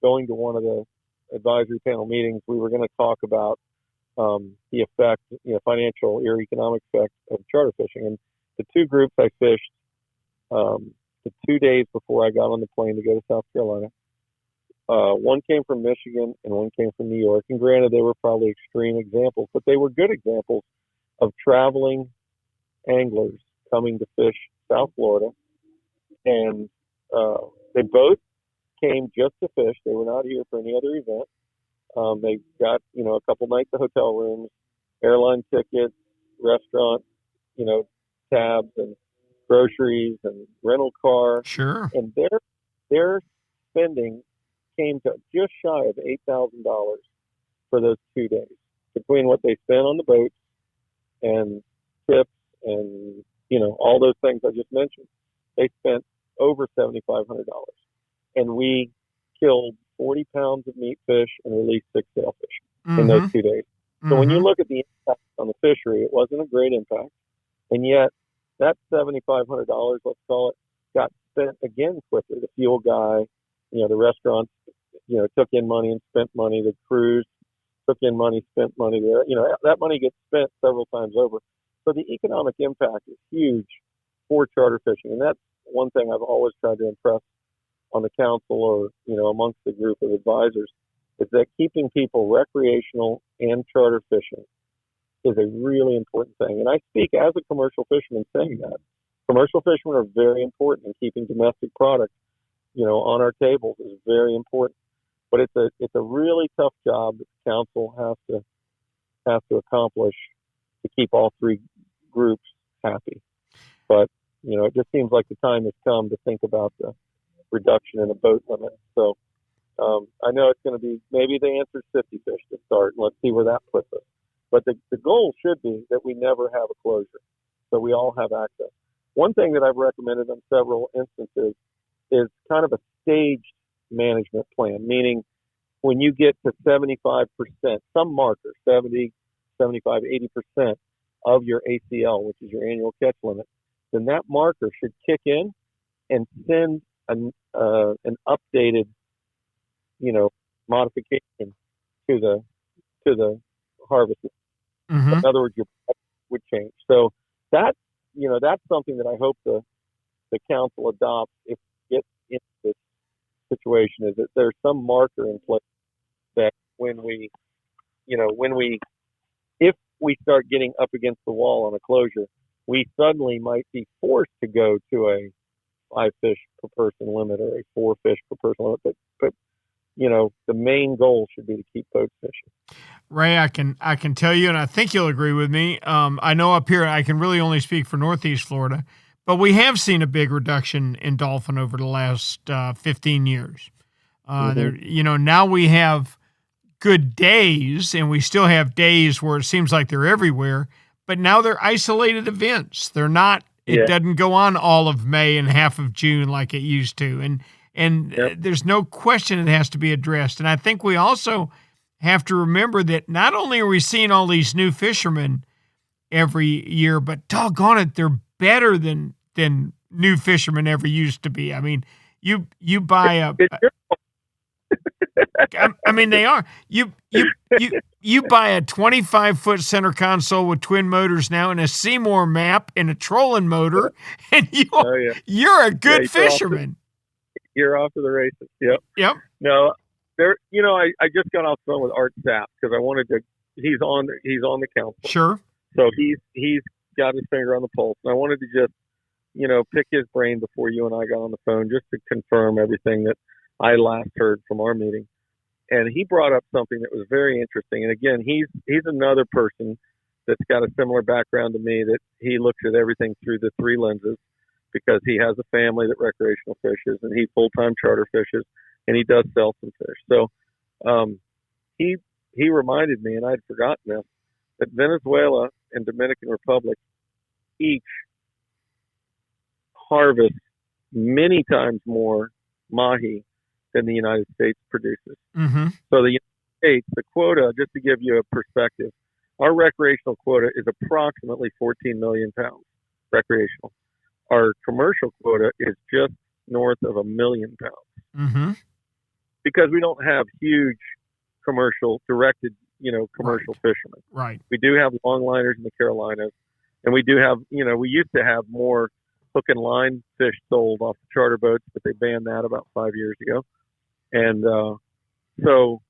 going to one of the advisory panel meetings, we were going to talk about the effect, financial or economic effect of charter fishing. And the two groups I fished the 2 days before I got on the plane to go to South Carolina, one came from Michigan and one came from New York. And granted, they were probably extreme examples, but they were good examples of traveling anglers coming to fish South Florida. And they both came just to fish. They were not here for any other event. They got, a couple nights of hotel rooms, airline tickets, restaurant, tabs and groceries and rental car. Sure. And their spending came to just shy of $8,000 for those 2 days, between what they spent on the boats and tips and, all those things I just mentioned. They spent over $7,500. And we killed 40 pounds of meat fish and released 6 sailfish in those 2 days. So when you look at the impact on the fishery, it wasn't a great impact. And yet that $7,500, let's call it, got spent again quicker. The fuel guy, the restaurants, took in money and spent money. The cruise took in money, spent money there. That money gets spent several times over. So the economic impact is huge for charter fishing. And that's one thing I've always tried to impress on the council or, amongst the group of advisors, is that keeping people recreational and charter fishing is a really important thing. And I speak as a commercial fisherman saying that. commercial fishermen are very important, and keeping domestic products, on our tables is very important. But it's a really tough job that the council has to accomplish to keep all three groups happy. But it just seems like the time has come to think about the reduction in the boat limit. So I know it's going to be, maybe the answer is 50 fish to start, and let's see where that puts us. But the goal should be that we never have a closure, so we all have access. One thing that I've recommended on several instances is kind of a staged management plan, meaning when you get to 75%, some marker, 70, 75, 80% of your ACL, which is your annual catch limit, then that marker should kick in and send an updated, modification to the harvest. Mm-hmm. In other words, your price would change. So that's something that I hope the council adopts if we get into this situation, is that there's some marker in place that if we start getting up against the wall on a closure, we suddenly might be forced to go to a 5 fish per person limit or a 4 fish per person limit. But the main goal should be to keep boat fishing. Ray, I can tell you, and I think you'll agree with me. I know up here I can really only speak for Northeast Florida, but we have seen a big reduction in dolphin over the last 15 years. Now we have good days, and we still have days where it seems like they're everywhere, but now they're isolated events. They're not. It doesn't go on all of May and half of June like it used to, and there's no question it has to be addressed. And I think we also have to remember that not only are we seeing all these new fishermen every year, but doggone it, they're better than new fishermen ever used to be. I mean, you buy a I mean, they are. You buy a 25-foot center console with twin motors now and a Seymour map and a trolling motor, and you're a good fisherman. You're off to the races. Yep. No, I just got off the phone with Art Sapp because I wanted to. He's on the council. Sure. So he's got his finger on the pulse, and I wanted to just pick his brain before you and I got on the phone just to confirm everything that I last heard from our meeting. And he brought up something that was very interesting. And again, he's another person that's got a similar background to me, that he looks at everything through the three lenses, because he has a family that recreational fishes, and he full-time charter fishes, and he does sell some fish. So he reminded me, and I'd forgotten this, that Venezuela and Dominican Republic each harvest many times more mahi than the United States produces. Mm-hmm. So the United States, the quota, just to give you a perspective, our recreational quota is approximately 14 million pounds recreational. Our commercial quota is just north of 1 million pounds. Mm-hmm. Because we don't have huge commercial directed, commercial fishermen. Right. We do have longliners in the Carolinas, and we do have, we used to have more hook and line fish sold off the charter boats, but they banned that about 5 years ago. And so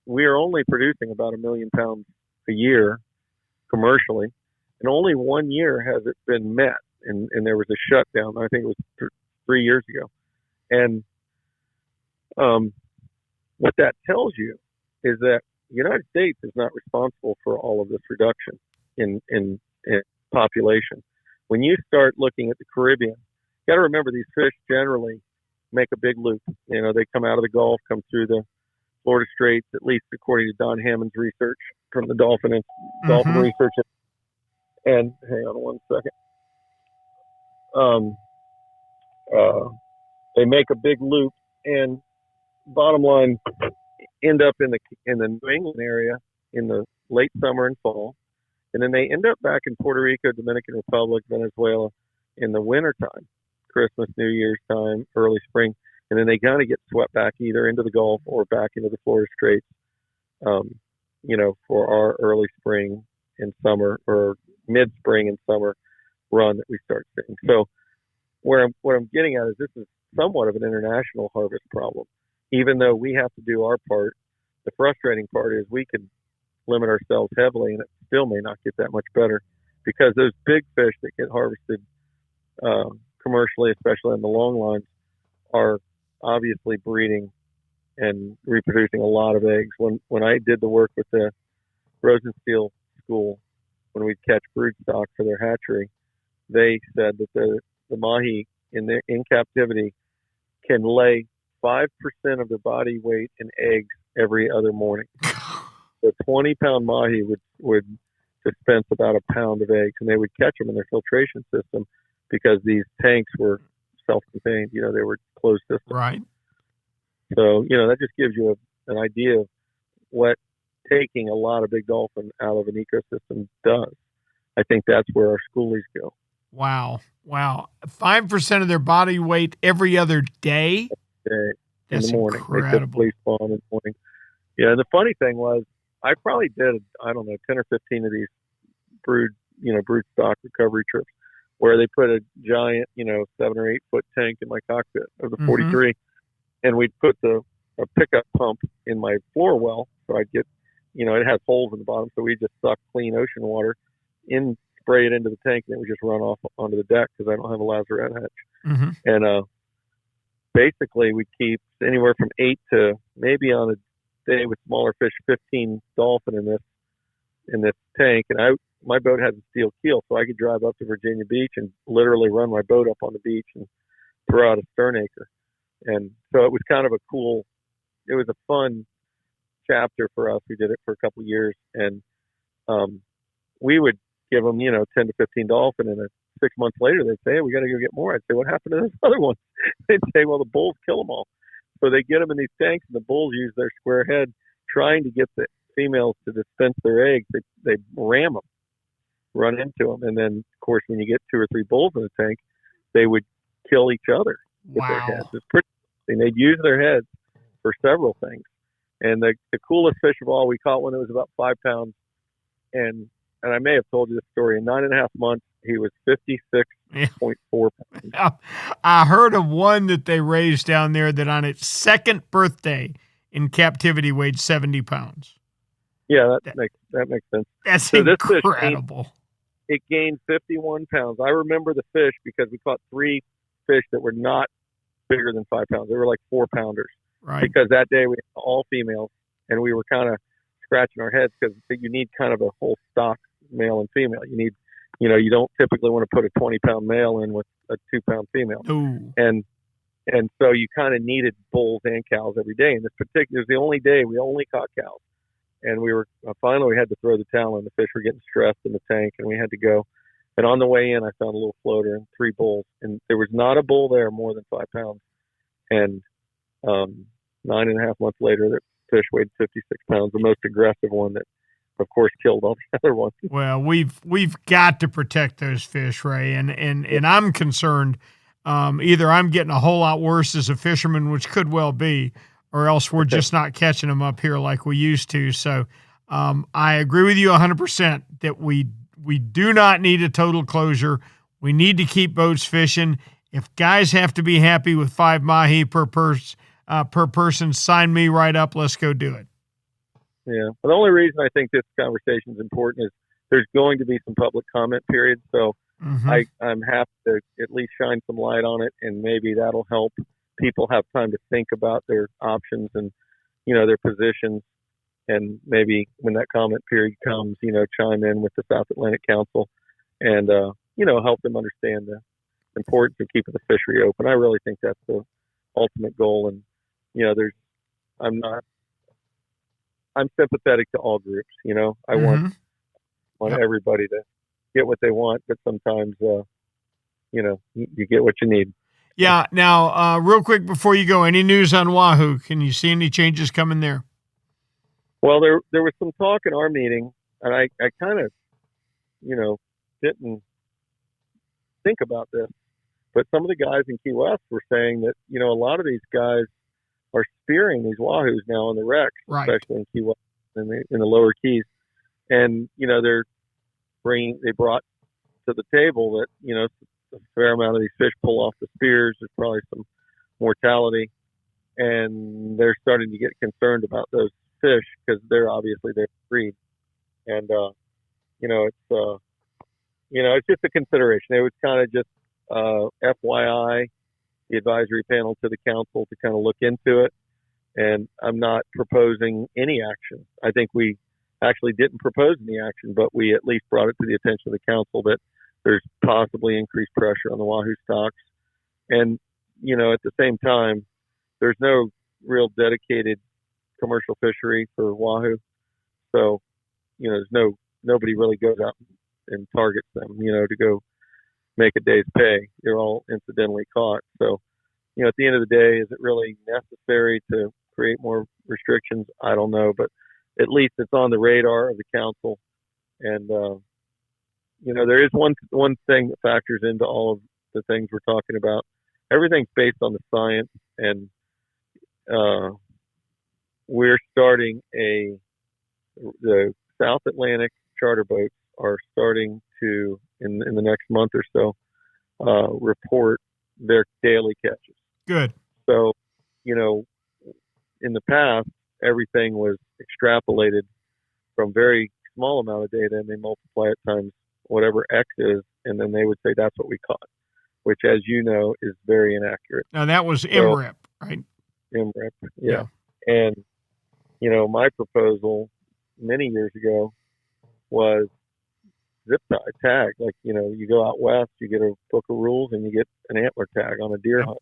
we are only producing about 1 million pounds a year commercially, and only 1 year has it been met. And there was a shutdown. I think it was 3 years ago. And what that tells you is that the United States is not responsible for all of this reduction in population. When you start looking at the Caribbean, you got to remember these fish generally make a big loop. They come out of the Gulf, come through the Florida Straits, at least according to Don Hammond's research from the Dolphin Research. And hang on one second. They make a big loop, and bottom line, end up in the New England area in the late summer and fall, and then they end up back in Puerto Rico, Dominican Republic, Venezuela in the winter time, Christmas, New Year's time, early spring, and then they kind of get swept back either into the Gulf or back into the Florida Straits, for our early spring and summer, or mid spring and summer run that we start seeing. So what I'm getting at is this is somewhat of an international harvest problem. Even though we have to do our part, the frustrating part is we can limit ourselves heavily, and it still may not get that much better, because those big fish that get harvested commercially, especially on the long lines, are obviously breeding and reproducing a lot of eggs. When I did the work with the Rosensteel School, when we'd catch brood stock for their hatchery, they said that the mahi in captivity can lay 5% of their body weight in eggs every other morning. The 20-pound mahi would dispense about a pound of eggs, and they would catch them in their filtration system because these tanks were self-contained. You know, they were closed systems. Right. So, you know, that just gives you an idea of what taking a lot of big dolphin out of an ecosystem does. I think that's where our schoolies go. Wow. 5% of their body weight every other day? In That's the morning. incredible. They typically spawn in the morning. Yeah, and the funny thing was, I probably did, 10 or 15 of these brood stock recovery trips where they put a giant, 7 or 8 foot tank in my cockpit of the 43, and we'd put a pickup pump in my floor well, so I'd get, it has holes in the bottom, so we just suck clean ocean water in, spray it into the tank, and it would just run off onto the deck because I don't have a lazarette hatch. And basically we'd keep anywhere from 8 to, maybe on a day with smaller fish, 15 dolphin in this tank. And my boat has a steel keel, so I could drive up to Virginia Beach and literally run my boat up on the beach and throw out a stern anchor. And so it was kind of it was a fun chapter for us. We did it for a couple of years, and we would give them, 10 to 15 dolphin, and 6 months later they'd say, hey, we got to go get more. I'd say, what happened to this other one? They'd say, well, the bulls kill them all. So they get them in these tanks, and the bulls use their square head trying to get the females to dispense their eggs. They ram them, run into them, and then, of course, when you get 2 or 3 bulls in a tank, they would kill each other with their heads. It's pretty interesting. They'd use their heads for several things. And the coolest fish of all, we caught one that was about 5 pounds, and I may have told you this story. In 9.5 months, he was 56.4 pounds. I heard of one that they raised down there that on its second birthday in captivity weighed 70 pounds. Yeah, that makes sense. That's so incredible. It gained 51 pounds. I remember the fish because we caught 3 fish that were not bigger than 5 pounds. They were like 4-pounders. Right. Because that day we had all females, and we were kind of scratching our heads because you need kind of a whole stock, male and female. You need, you don't typically want to put a 20-pound male in with a 2-pound female. Ooh. And so you kind of needed bulls and cows every day. And this particular was the only day we only caught cows. And we were finally we had to throw the towel in. The fish were getting stressed in the tank, and we had to go. And on the way in, I found a little floater and 3 bulls, and there was not a bull there more than 5 pounds. And 9.5 months later, the fish weighed 56 pounds, the most aggressive one that, of course, killed all the other ones. Well, we've got to protect those fish, Ray, and I'm concerned. Either I'm getting a whole lot worse as a fisherman, which could well be, or else we're just not catching them up here like we used to. So I agree with you 100% that we do not need a total closure. We need to keep boats fishing. If guys have to be happy with 5 mahi per person, sign me right up. Let's go do it. Yeah. The only reason I think this conversation is important is there's going to be some public comment periods. So I'm happy to at least shine some light on it, and maybe that'll help people have time to think about their options and, their positions. And maybe when that comment period comes, chime in with the South Atlantic Council and, help them understand the importance of keeping the fishery open. I really think that's the ultimate goal. And, I'm sympathetic to all groups. I want everybody to get what they want, but sometimes, you get what you need. Yeah. Now, real quick before you go, any news on Wahoo? Can you see any changes coming there? Well, there was some talk in our meeting, and I kind of, didn't think about this, but some of the guys in Key West were saying that, a lot of these guys are spearing these wahoos now on the wrecks, right, especially in Key West and in the lower Keys. And, they brought to the table that, a fair amount of these fish pull off the spears. There's probably some mortality, and they're starting to get concerned about those fish because they're obviously their breed. And, it's just a consideration. It was kind of just advisory panel to the council to kind of look into it. And I'm not proposing any action. I think we actually didn't propose any action, but we at least brought it to the attention of the council that there's possibly increased pressure on the wahoo stocks. And, at the same time, there's no real dedicated commercial fishery for wahoo. So, there's nobody really goes out and targets them, to go make a day's pay. They're all incidentally caught. So, at the end of the day, is it really necessary to create more restrictions? I don't know, but at least it's on the radar of the council. And, there is one thing that factors into all of the things we're talking about. Everything's based on the science, and we're starting the South Atlantic charter boats are starting to, in the next month or so, report their daily catches. Good. So, in the past, everything was extrapolated from very small amount of data, and they multiply it times whatever X is, and then they would say that's what we caught, which, as you know, is very inaccurate. Now, that was MREP, right? MREP, yeah. And, my proposal many years ago was zip tie tag. Like, you go out west, you get a book of rules, and you get an antler tag on a deer hunt,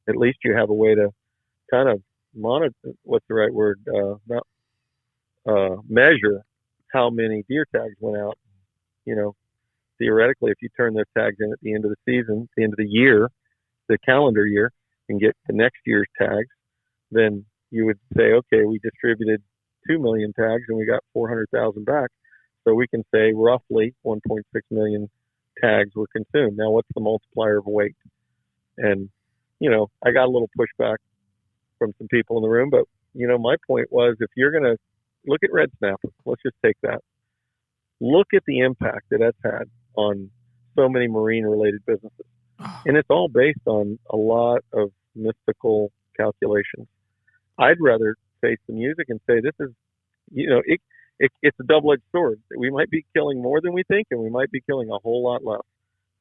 At least you have a way to kind of monitor, what's the right word, measure how many deer tags went out. Theoretically, if you turn those tags in at the end of the season, the end of the year, the calendar year, and get the next year's tags, then you would say, okay, we distributed 2 million tags and we got 400,000 back. So we can say roughly 1.6 million tags were consumed. Now, what's the multiplier of weight? And, I got a little pushback from some people in the room, but, my point was, if you're going to look at red snapper, let's just take that. Look at the impact that that's had on so many marine-related businesses. And it's all based on a lot of mystical calculations. I'd rather face the music and say, this is, it's a double-edged sword. We might be killing more than we think, and we might be killing a whole lot less.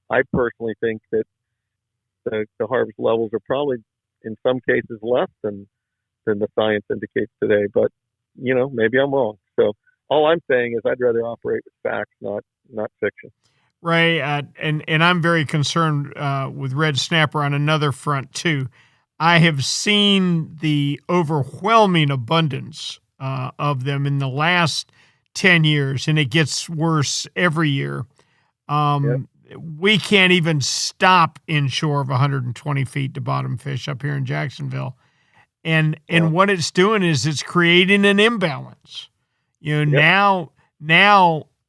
I personally think that the harvest levels are probably, in some cases, less than the science indicates today. But, maybe I'm wrong. So all I'm saying is I'd rather operate with facts, not fiction. Ray, and I'm very concerned with red snapper on another front, too. I have seen the overwhelming abundance of them in the last 10 years, and it gets worse every year. We can't even stop inshore of 120 feet to bottom fish up here in Jacksonville. And what it's doing is it's creating an imbalance. Now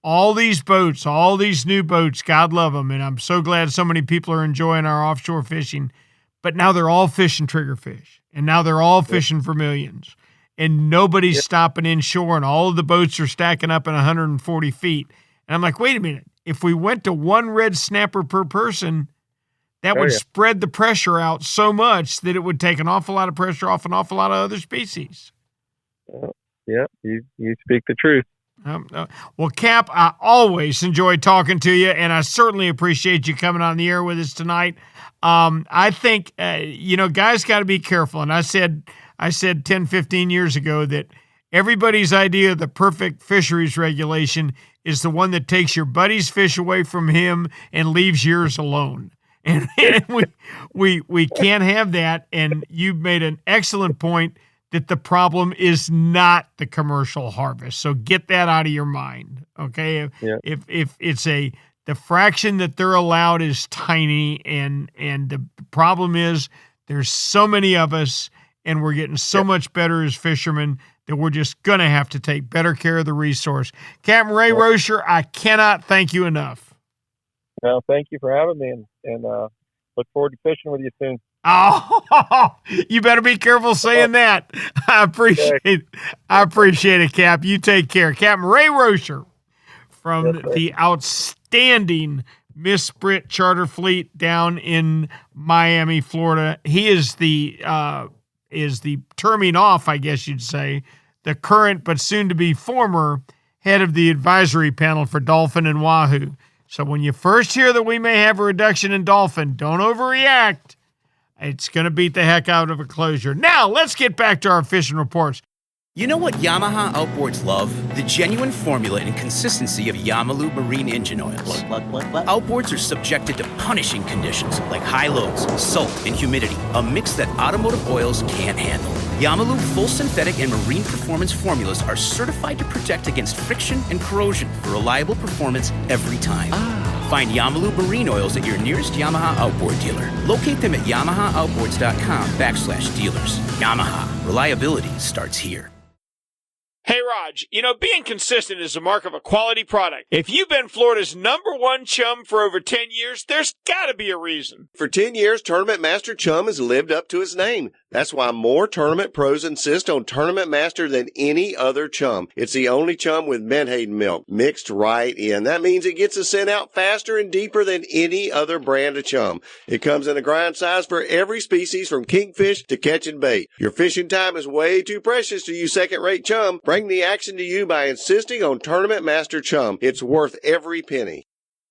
all these boats, all these new boats, God love them, and I'm so glad so many people are enjoying our offshore fishing, but now they're all fishing triggerfish, and now they're all fishing for millions, and nobody's stopping inshore, and all of the boats are stacking up in 140 feet. And I'm like, wait a minute. If we went to one red snapper per person, that would spread the pressure out so much that it would take an awful lot of pressure off an awful lot of other species. You speak the truth. Well, Cap, I always enjoy talking to you, and I certainly appreciate you coming on the air with us tonight. I think, guys got to be careful. And I said 10, 15 years ago that everybody's idea of the perfect fisheries regulation is the one that takes your buddy's fish away from him and leaves yours alone. And we can't have that. And you've made an excellent point that the problem is not the commercial harvest. So get that out of your mind. Okay. If it's the fraction that they're allowed is tiny, and the problem is there's so many of us, and we're getting so much better as fishermen that we're just going to have to take better care of the resource. Captain Ray Rosher, I cannot thank you enough. Well, thank you for having me, and look forward to fishing with you soon. Oh, you better be careful saying that. I appreciate it, Cap. You take care. Captain Ray Rosher from the outstanding Miss Brit Charter Fleet down in Miami, Florida. He is the terming off, I guess you'd say, the current but soon to be former head of the advisory panel for dolphin and wahoo. So when you first hear that we may have a reduction in dolphin, don't overreact. It's going to beat the heck out of a closure. Now, let's get back to our fishing reports. You know what Yamaha Outboards love? The genuine formula and consistency of Yamalu marine engine oils. Outboards are subjected to punishing conditions like high loads, salt, and humidity, a mix that automotive oils can't handle. Yamalu full synthetic and marine performance formulas are certified to protect against friction and corrosion for reliable performance every time. Find Yamalu marine oils at your nearest Yamaha Outboard dealer. Locate them at yamahaaoutboards.com/dealers. Yamaha, reliability starts here. Hey, Raj, being consistent is a mark of a quality product. If you've been Florida's #1 chum for over 10 years, there's got to be a reason. For 10 years, Tournament Master Chum has lived up to its name. That's why more tournament pros insist on Tournament Master than any other chum. It's the only chum with Menhaden milk mixed right in. That means it gets the scent out faster and deeper than any other brand of chum. It comes in a grind size for every species from kingfish to catching bait. Your fishing time is way too precious to use second-rate chum. Bring the action to you by insisting on Tournament Master Chum. It's worth every penny.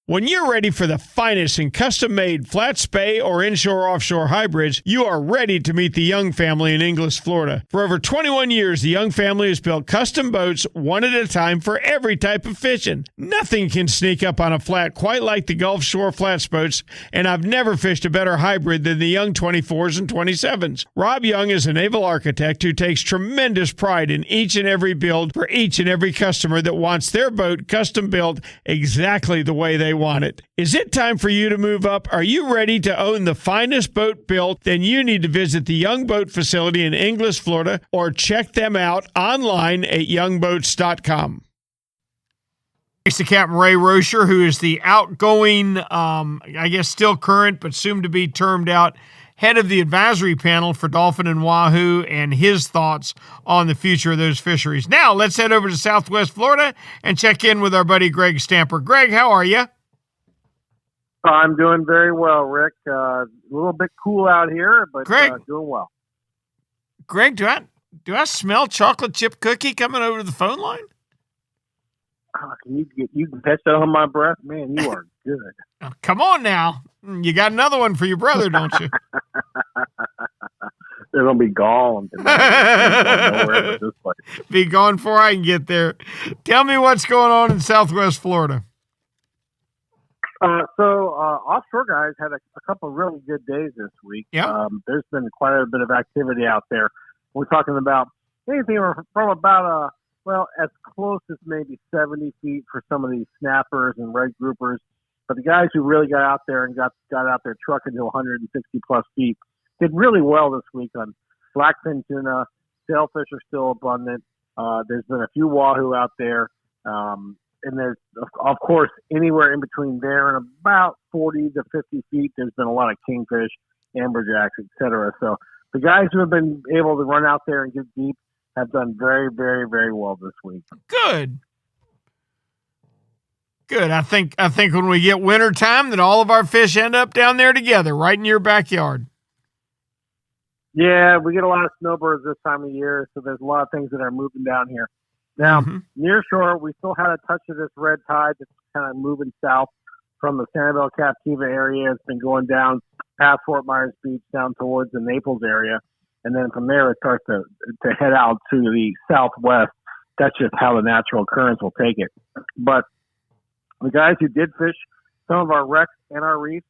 When you're ready for the finest in custom-made flat spay or inshore-offshore hybrids, you are ready to meet the Young family in Inglis, Florida. For over 21 years, the Young family has built custom boats one at a time for every type of fishing. Nothing can sneak up on a flat quite like the Gulf Shore flats boats, and I've never fished a better hybrid than the Young 24s and 27s. Rob Young is a naval architect who takes tremendous pride in each and every build for each and every customer that wants their boat custom built exactly the way they want it. Is it time for you to move up? Are you ready to own the finest boat built? Then you need to visit the Young Boat facility in Inglis, Florida, or check them out online at youngboats.com. Thanks to Captain Ray Rosher, who is the outgoing, I guess still current, but soon to be termed out head of the advisory panel for Dolphin and Wahoo, and his thoughts on the future of those fisheries. Now, let's head over to Southwest Florida and check in with our buddy Greg Stamper. Greg, how are you? I'm doing very well, Rick. A little bit cool out here, but doing well. Greg, do I smell chocolate chip cookie coming over the phone line? You can catch that on my breath? Man, you are good. Oh, come on now. You got another one for your brother, don't you? They're going to be gone tonight. Be gone before I can get there. Tell me what's going on in Southwest Florida. Offshore guys had a couple of really good days this week. Yeah. There's been quite a bit of activity out there. We're talking about anything from about as close as maybe 70 feet for some of these snappers and red groupers. But the guys who really got out there and got out there trucking to 160 plus feet did really well this week on blackfin tuna. Sailfish are still abundant. There's been a few wahoo out there. And there's, of course, anywhere in between there and about 40 to 50 feet, there's been a lot of kingfish, amberjacks, etc. So the guys who have been able to run out there and get deep have done very, very, very well this week. Good. I think when we get winter time that all of our fish end up down there together, right in your backyard. Yeah, we get a lot of snowbirds this time of year, so there's a lot of things that are moving down here. Now, near shore, we still had a touch of this red tide that's kind of moving south from the Sanibel Captiva area. It's been going down past Fort Myers Beach down towards the Naples area. And then from there, it starts to head out to the southwest. That's just how the natural currents will take it. But the guys who did fish some of our wrecks and our reefs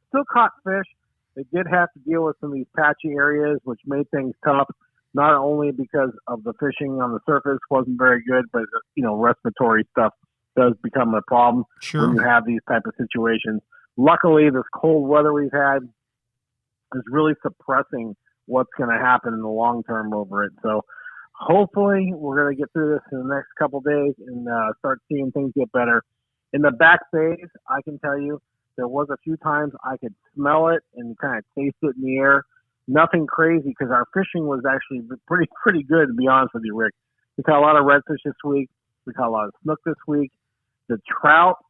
still caught fish. They did have to deal with some of these patchy areas, which made things tough. Not only because of the fishing on the surface wasn't very good, but, respiratory stuff does become a problem when you have these type of situations. Luckily, this cold weather we've had is really suppressing what's going to happen in the long term over it. So hopefully we're going to get through this in the next couple of days and start seeing things get better. In the back bays, I can tell you there was a few times I could smell it and kind of taste it in the air. Nothing crazy because our fishing was actually pretty good, to be honest with you, Rick. We caught a lot of redfish this week. We caught a lot of snook this week. The trout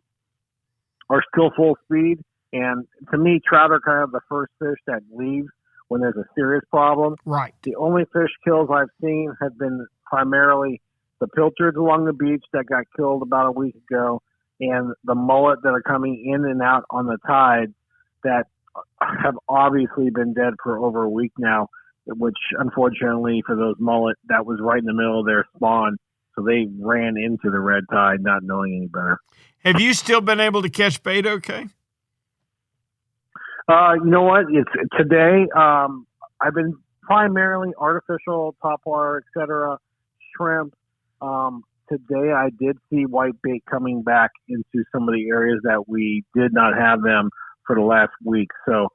are still full speed. And to me, trout are kind of the first fish that leaves when there's a serious problem. Right. The only fish kills I've seen have been primarily the pilchards along the beach that got killed about a week ago and the mullet that are coming in and out on the tide that have obviously been dead for over a week now, which unfortunately for those mullet, that was right in the middle of their spawn. So they ran into the red tide not knowing any better. Have you still been able to catch bait okay? You know what? It's today. I've been primarily artificial, top water, etc., shrimp. Today I did see white bait coming back into some of the areas that we did not have them for the last week. So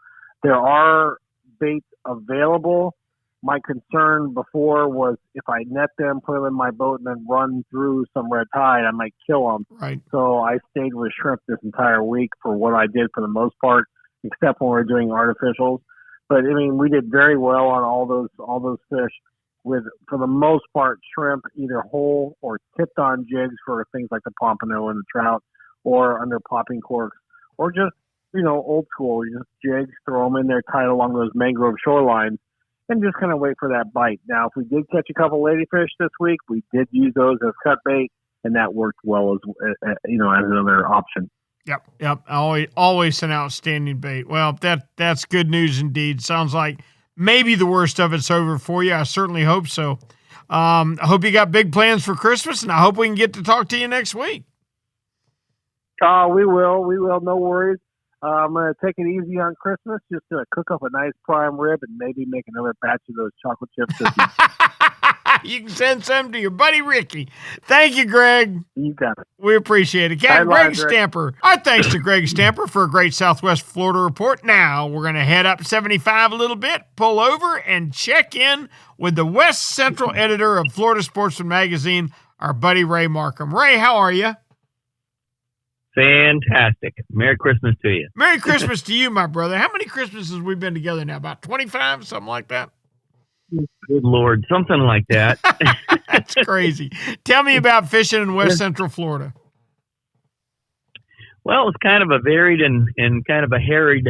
there are baits available. My concern before was if I net them, put them in my boat, and then run through some red tide, I might kill them. Right. So I stayed with shrimp this entire week for what I did for the most part, except when we're doing artificials. But I mean, we did very well on all those fish. With, for the most part, shrimp either whole or tipped on jigs for things like the pompano and the trout, or under popping corks, or just, old school. You just jigs, throw them in there tight along those mangrove shorelines, and just kind of wait for that bite. Now, if we did catch a couple ladyfish this week, we did use those as cut bait, and that worked well as another option. Yep. Always an outstanding bait. Well, that's good news indeed. Sounds like maybe the worst of it's over for you. I certainly hope so. I hope you got big plans for Christmas, and I hope we can get to talk to you next week. We will. No worries. I'm going to take it easy on Christmas, just to cook up a nice prime rib and maybe make another batch of those chocolate chip cookies. You can send some to your buddy Ricky. Thank you, Greg. You got it. We appreciate it. Captain Greg Stamper. Our thanks to Greg Stamper for a great Southwest Florida report. Now we're going to head up 75 a little bit, pull over, and check in with the West Central editor of Florida Sportsman magazine, our buddy Ray Markham. Ray, how are you? Fantastic. Merry Christmas to you. Merry Christmas to you, my brother. How many Christmases have we been together now? About 25, something like that? Good Lord, something like that. That's crazy. Tell me about fishing in West Central Florida. Well, it's kind of a varied and kind of a harried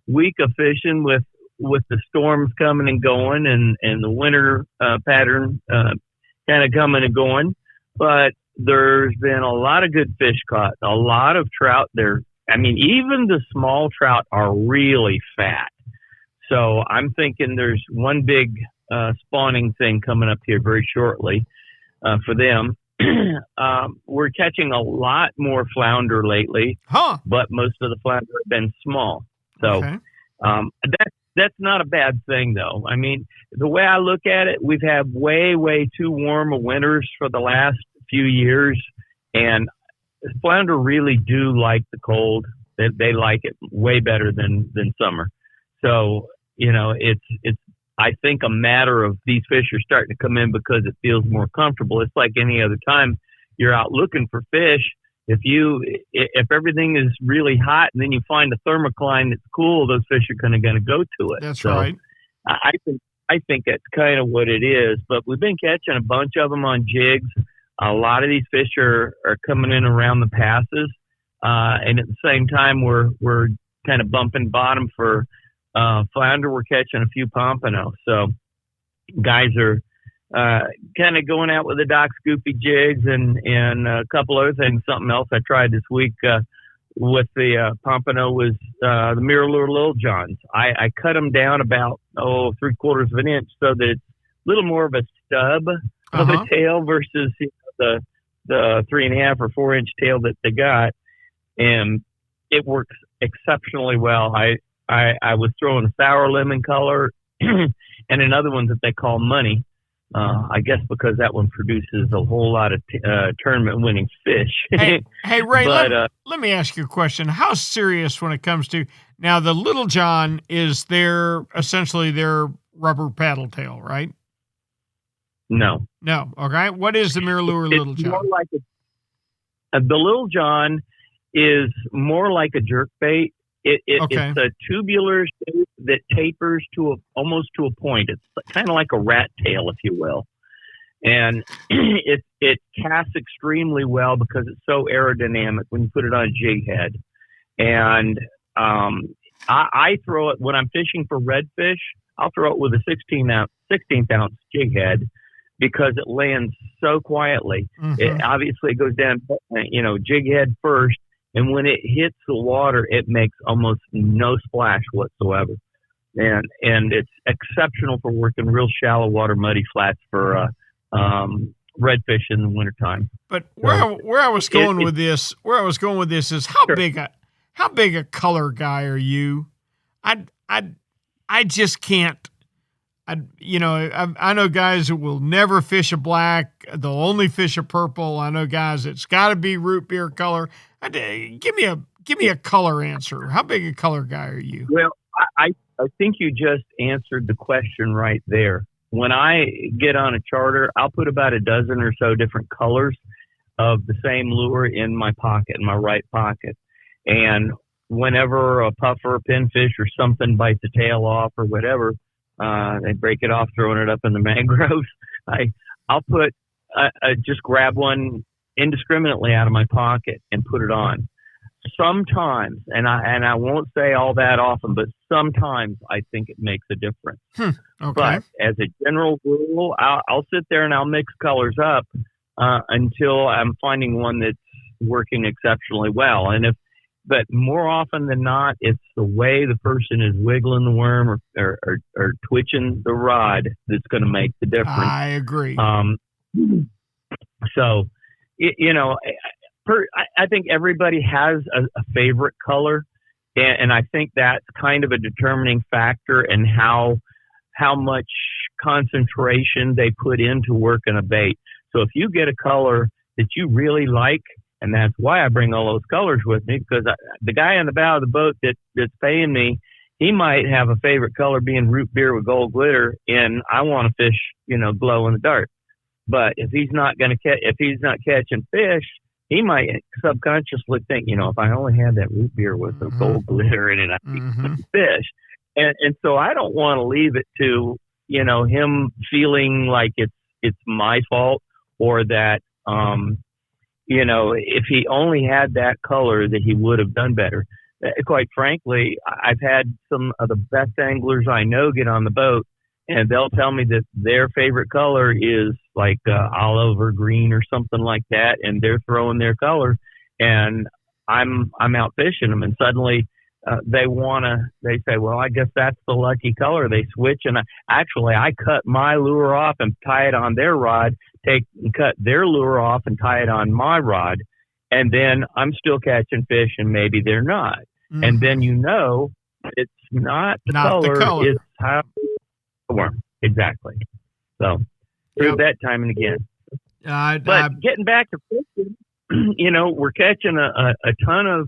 week of fishing with the storms coming and going and the winter pattern kind of coming and going. But there's been a lot of good fish caught, a lot of trout there. I mean, even the small trout are really fat. So I'm thinking there's one big spawning thing coming up here very shortly for them. We're catching a lot more flounder lately, but most of the flounder have been small. So that's not a bad thing, though. I mean, the way I look at it, we've had way, way too warm of winters for the last few years, and flounder really do like the cold. They like it way better than summer. So, it's I think a matter of these fish are starting to come in because it feels more comfortable. It's like any other time you're out looking for fish. If everything is really hot and then you find a thermocline that's cool, those fish are going to go to it. That's right. I think that's kind of what it is. But we've been catching a bunch of them on jigs. A lot of these fish are coming in around the passes, and at the same time we're kind of bumping bottom for flounder. We're catching a few pompano. So guys are kind of going out with the Doc Scoopy jigs and a couple other things. Something else I tried this week with the pompano was the Mirror Little Johns. I cut them down about 3/4 of an inch so that it's a little more of a stub of a tail versus the 3.5 or 4 inch tail that they got, and it works exceptionally well. I was throwing a sour lemon color and another one that they call Money. I guess because that one produces a whole lot of tournament winning fish. Hey Ray, but, let me ask you a question. How serious when it comes to now the Little John is essentially their rubber paddle tail, right? No. Okay. What is the Mirror Little John? More like the Little John is more like a jerkbait. It's a tubular shape that tapers almost to a point. It's kind of like a rat tail, if you will. And it casts extremely well because it's so aerodynamic when you put it on a jig head. And I throw it when I'm fishing for redfish. I'll throw it with a 16th ounce jig head because it lands so quietly. Mm-hmm. It obviously goes down, jig head first. And when it hits the water, it makes almost no splash whatsoever. And it's exceptional for working real shallow water, muddy flats for redfish in the wintertime. But where I was going with this is how big a color guy are you? I just can't. I know guys that will never fish a black. They'll only fish a purple. I know guys that's got to be root beer color. Give me a color answer. How big a color guy are you? Well, I think you just answered the question right there. When I get on a charter, I'll put about a dozen or so different colors of the same lure in my pocket, in my right pocket. And whenever a puffer, pinfish, or something bites the tail off or whatever, they break it off, throwing it up in the mangroves, I'll put just grab one indiscriminately out of my pocket and put it on. Sometimes, and I won't say all that often, but sometimes I think it makes a difference. Okay. But as a general rule, I'll sit there and I'll mix colors up until I'm finding one that's working exceptionally well. But more often than not, it's the way the person is wiggling the worm or twitching the rod that's going to make the difference. I agree. So, I think everybody has a favorite color, and I think that's kind of a determining factor in how much concentration they put into working a bait. So if you get a color that you really like, and that's why I bring all those colors with me, because the guy on the bow of the boat that's paying me, he might have a favorite color being root beer with gold glitter, and I want to fish, glow in the dark. But if he's not catching fish, he might subconsciously think, if I only had that root beer with the gold glitter in it, I'd be catching fish. And so I don't want to leave it to, him feeling like it's my fault, or that, if he only had that color that he would have done better. Quite frankly, I've had some of the best anglers I know get on the boat, and they'll tell me that their favorite color is like olive or green or something like that, and they're throwing their color, and I'm out fishing them, and suddenly they say, well, I guess that's the lucky color. They switch, and I cut my lure off and tie it on their rod, cut their lure off and tie it on my rod, and then I'm still catching fish, and maybe they're not. And then it's not the color, it's how the worm. Exactly. So through that time and again. But getting back to fishing, we're catching a ton of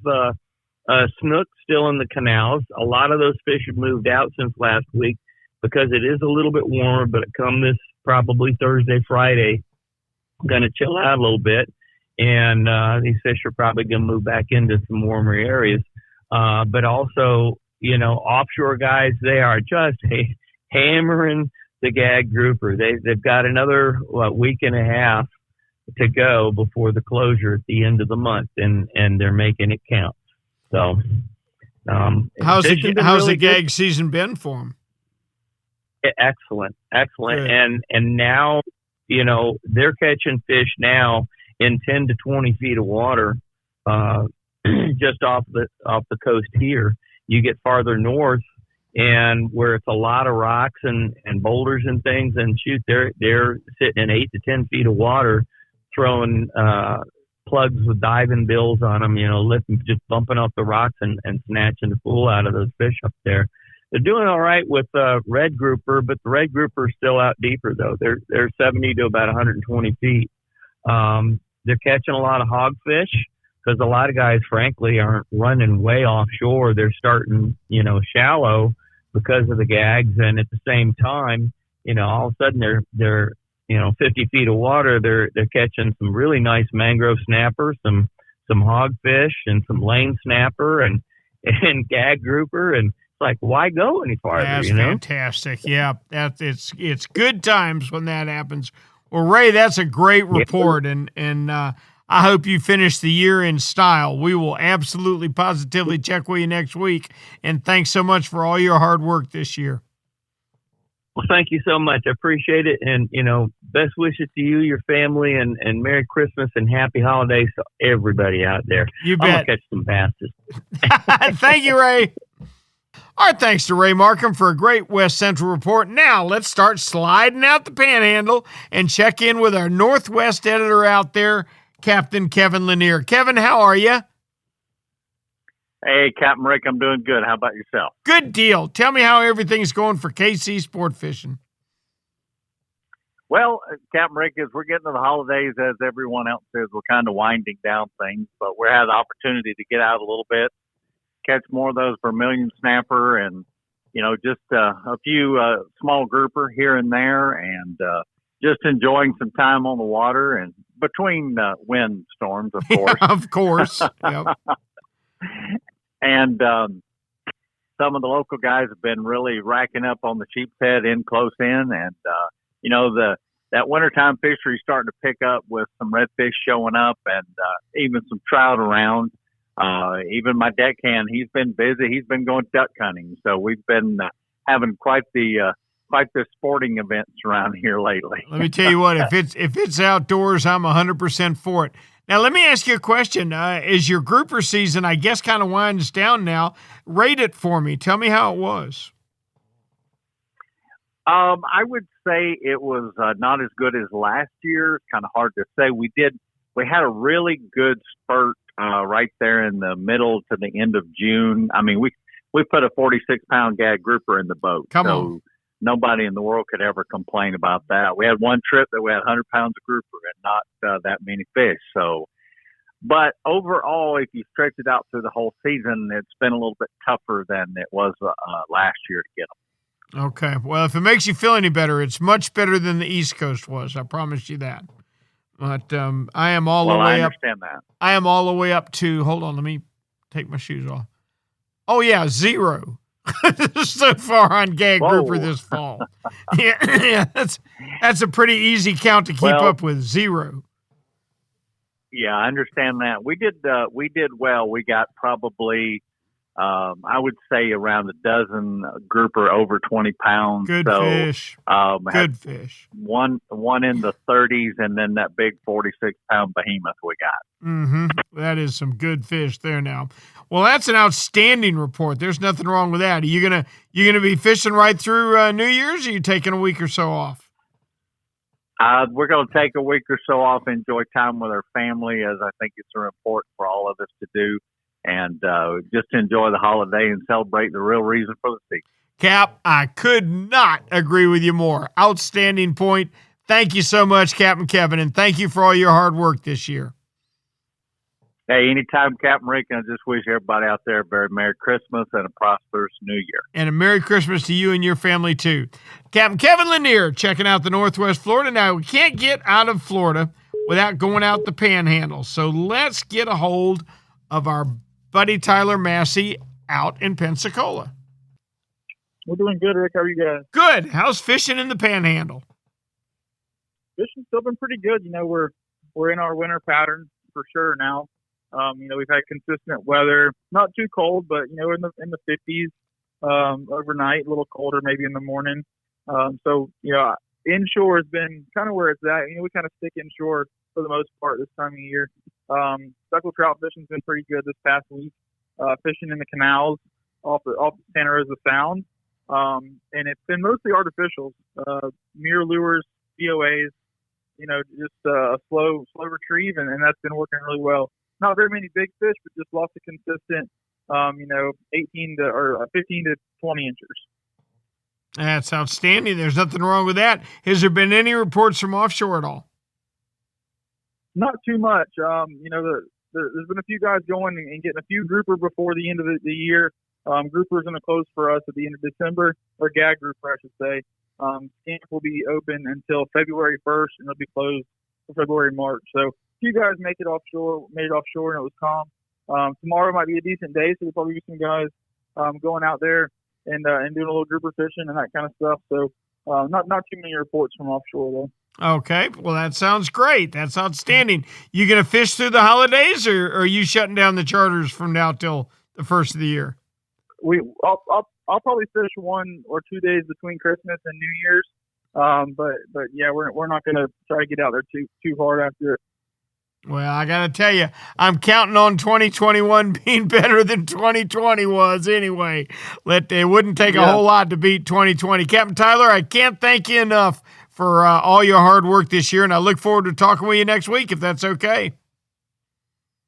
snook still in the canals. A lot of those fish have moved out since last week because it is a little bit warmer, but come this probably Thursday, Friday, going to chill out a little bit. And these fish are probably going to move back into some warmer areas. But also, offshore guys, they are just hammering the gag grouper. They've got another week and a half to go before the closure at the end of the month, and they're making it count. So, how's the gag season been for them? Excellent. Good. And now, they're catching fish now in 10 to 20 feet of water, just off the coast here. You get farther north, and where it's a lot of rocks and boulders and things, and shoot, they're sitting in 8 to 10 feet of water, throwing plugs with diving bills on them, just bumping off the rocks and snatching the fool out of those fish up there. They're doing all right with red grouper, but the red grouper is still out deeper though. They're 70 to about 120 feet. They're catching a lot of hogfish because a lot of guys, frankly, aren't running way offshore. They're starting, shallow because of the gags, and at the same time, all of a sudden they're 50 feet of water. They're catching some really nice mangrove snapper, some hogfish, and some lane snapper, and gag grouper, and it's like, why go any farther? That's fantastic. Yeah, it's good times when that happens. Well, Ray, that's a great report, and I hope you finish the year in style. We will absolutely, positively check with you next week, and thanks so much for all your hard work this year. Well, thank you so much. I appreciate it. And, best wishes to you, your family, and Merry Christmas and Happy Holidays to everybody out there. You I'm bet. going to catch some basses. Thank you, Ray. Our thanks to Ray Markham for a great West Central report. Now, let's start sliding out the Panhandle and check in with our Northwest editor out there, Captain Kevin Lanier. Kevin, how are you? Hey, Captain Rick, I'm doing good. How about yourself? Good deal. Tell me how everything's going for KC Sport Fishing. Well, Captain Rick, as we're getting to the holidays, as everyone else is, we're kind of winding down things, but we had the opportunity to get out a little bit, catch more of those vermilion snapper and, just a few small grouper here and there, and just enjoying some time on the water and between wind storms, of course. Yeah, of course. Yep. And some of the local guys have been really racking up on the sheep's head in close in, and that wintertime fishery is starting to pick up with some redfish showing up and even some trout around. Even my deckhand, he's been busy. He's been going duck hunting, so we've been having quite the sporting events around here lately. Let me tell you what, if it's outdoors, I'm 100% for it. Now, let me ask you a question. As your grouper season, I guess, kind of winds down now, rate it for me. Tell me how it was. I would say it was not as good as last year. It's kind of hard to say. We had a really good spurt right there in the middle to the end of June. I mean, we put a 46-pound gag grouper in the boat. Come on. Nobody in the world could ever complain about that. We had one trip that we had 100 pounds of grouper and not that many fish. So, but overall, if you stretch it out through the whole season, it's been a little bit tougher than it was last year to get them. Okay. Well, if it makes you feel any better, it's much better than the East Coast was. I promise you that. But I am all the way I up. understand that. I am all the way up to, hold on, let me take my shoes off. Oh, yeah, 0. So far on gag grouper this fall. Yeah, that's a pretty easy count to keep up with, 0. Yeah, I understand that. We did well. We got probably, I would say, around a dozen grouper over 20 pounds. Good fish. Good fish. One in the 30s, and then that big 46-pound behemoth we got. Mm-hmm. That is some good fish there now. Well, that's an outstanding report. There's nothing wrong with that. Are you gonna be fishing right through New Year's, or are you taking a week or so off? We're going to take a week or so off, enjoy time with our family, as I think it's important for all of us to do, and just enjoy the holiday and celebrate the real reason for the season. Cap, I could not agree with you more. Outstanding point. Thank you so much, Captain Kevin, and thank you for all your hard work this year. Hey, anytime, Captain Rick, and I just wish everybody out there a very Merry Christmas and a prosperous New Year. And a Merry Christmas to you and your family, too. Captain Kevin Lanier checking out the Northwest Florida. Now, we can't get out of Florida without going out the Panhandle, so let's get a hold of our buddy Tyler Massey out in Pensacola. We're doing good, Rick. How are you guys? Good. How's fishing in the Panhandle? Fishing's still been pretty good. We're in our winter pattern for sure now. We've had consistent weather, not too cold, but in the 50s overnight, a little colder maybe in the morning. Inshore has been kind of where it's at. We kind of stick inshore for the most part this time of year. Speckled trout fishing's been pretty good this past week. Fishing in the canals off the Santa Rosa Sound, and it's been mostly artificials, mirror lures, DOAs. Just a slow retrieve, and that's been working really well. Not very many big fish, but just lots of consistent, 15 to 20 inches. That's outstanding. There's nothing wrong with that. Has there been any reports from offshore at all? Not too much. There's been a few guys going and getting a few grouper before the end of the year. Grouper's going to close for us at the end of December, or gag grouper, I should say. Camp will be open until February 1st, and it'll be closed for February, March. So, few guys made it offshore, and it was calm. Tomorrow might be a decent day, so there'll probably be some guys going out there and doing a little grouper fishing and that kind of stuff. So not too many reports from offshore though. Okay, well that sounds great. That's outstanding. You gonna fish through the holidays, or are you shutting down the charters from now till the first of the year? I'll probably fish 1 or 2 days between Christmas and New Year's. But yeah, we're not going to try to get out there too hard after it. Well, I got to tell you, I'm counting on 2021 being better than 2020 was anyway. It wouldn't take a whole lot to beat 2020. Captain Tyler, I can't thank you enough for all your hard work this year, and I look forward to talking with you next week, if that's okay.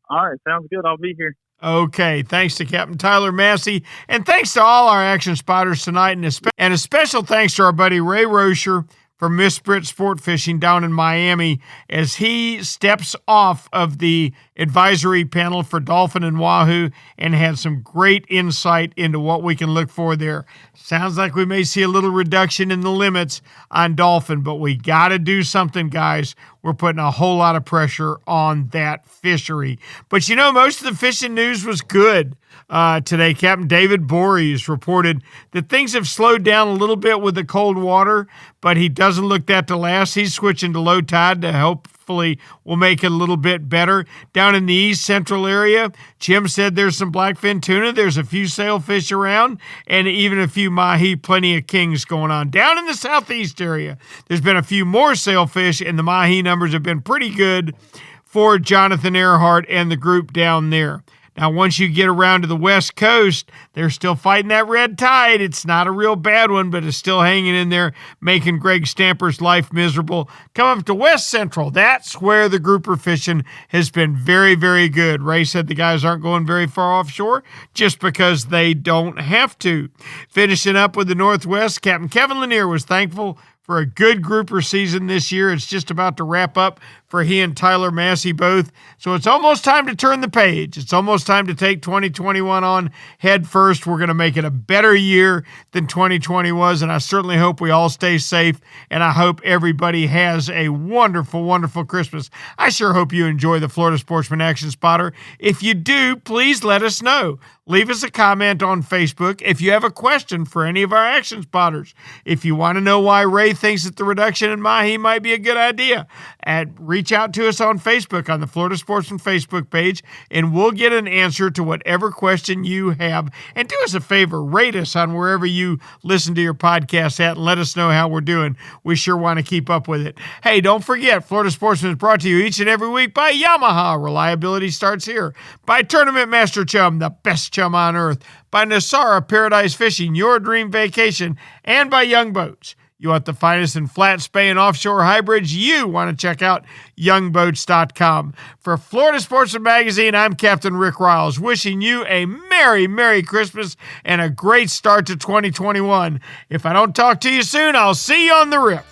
All right, sounds good. I'll be here. Okay, thanks to Captain Tyler Massey, and thanks to all our action spotters tonight, and a special thanks to our buddy Ray Rosher from Miss Brit Sport Fishing down in Miami as he steps off of the advisory panel for Dolphin and Wahoo and had some great insight into what we can look for there. Sounds like we may see a little reduction in the limits on Dolphin, but we got to do something, guys. We're putting a whole lot of pressure on that fishery. But you know, most of the fishing news was good. Today, Captain David Borries reported that things have slowed down a little bit with the cold water, but he doesn't look that to last. He's switching to low tide to hopefully will make it a little bit better. Down in the east central area, Chum said there's some blackfin tuna, there's a few sailfish around, and even a few mahi, plenty of kings going on. Down in the southeast area, there's been a few more sailfish, and the mahi numbers have been pretty good for Jonathan Earhart and the group down there. Now, once you get around to the West Coast, they're still fighting that red tide. It's not a real bad one, but it's still hanging in there, making Greg Stamper's life miserable. Come up to West Central. That's where the grouper fishing has been very, very good. Ray said the guys aren't going very far offshore just because they don't have to. Finishing up with the Northwest, Captain Kevin Lanier was thankful for a good grouper season this year. It's just about to wrap up for he and Tyler Massey both. So it's almost time to turn the page. It's almost time to take 2021 on head first. We're going to make it a better year than 2020 was, and I certainly hope we all stay safe, and I hope everybody has a wonderful, wonderful Christmas. I sure hope you enjoy the Florida Sportsman Action Spotter. If you do, please let us know. Leave us a comment on Facebook if you have a question for any of our action spotters. If you want to know why Ray thinks that the reduction in mahi might be a good idea, reach out to us on Facebook on the Florida Sportsman Facebook page, and we'll get an answer to whatever question you have. And do us a favor, rate us on wherever you listen to your podcast at, and let us know how we're doing. We sure want to keep up with it. Hey, don't forget, Florida Sportsman is brought to you each and every week by Yamaha. Reliability starts here. By Tournament Master Chum, the best chum on earth. By Nosara Paradise Fishing, your dream vacation. And by Young Boats. You want the finest in flat spay and offshore hybrids? You want to check out youngboats.com. For Florida Sportsman Magazine, I'm Captain Rick Riles, wishing you a Merry, Merry Christmas and a great start to 2021. If I don't talk to you soon, I'll see you on the rip.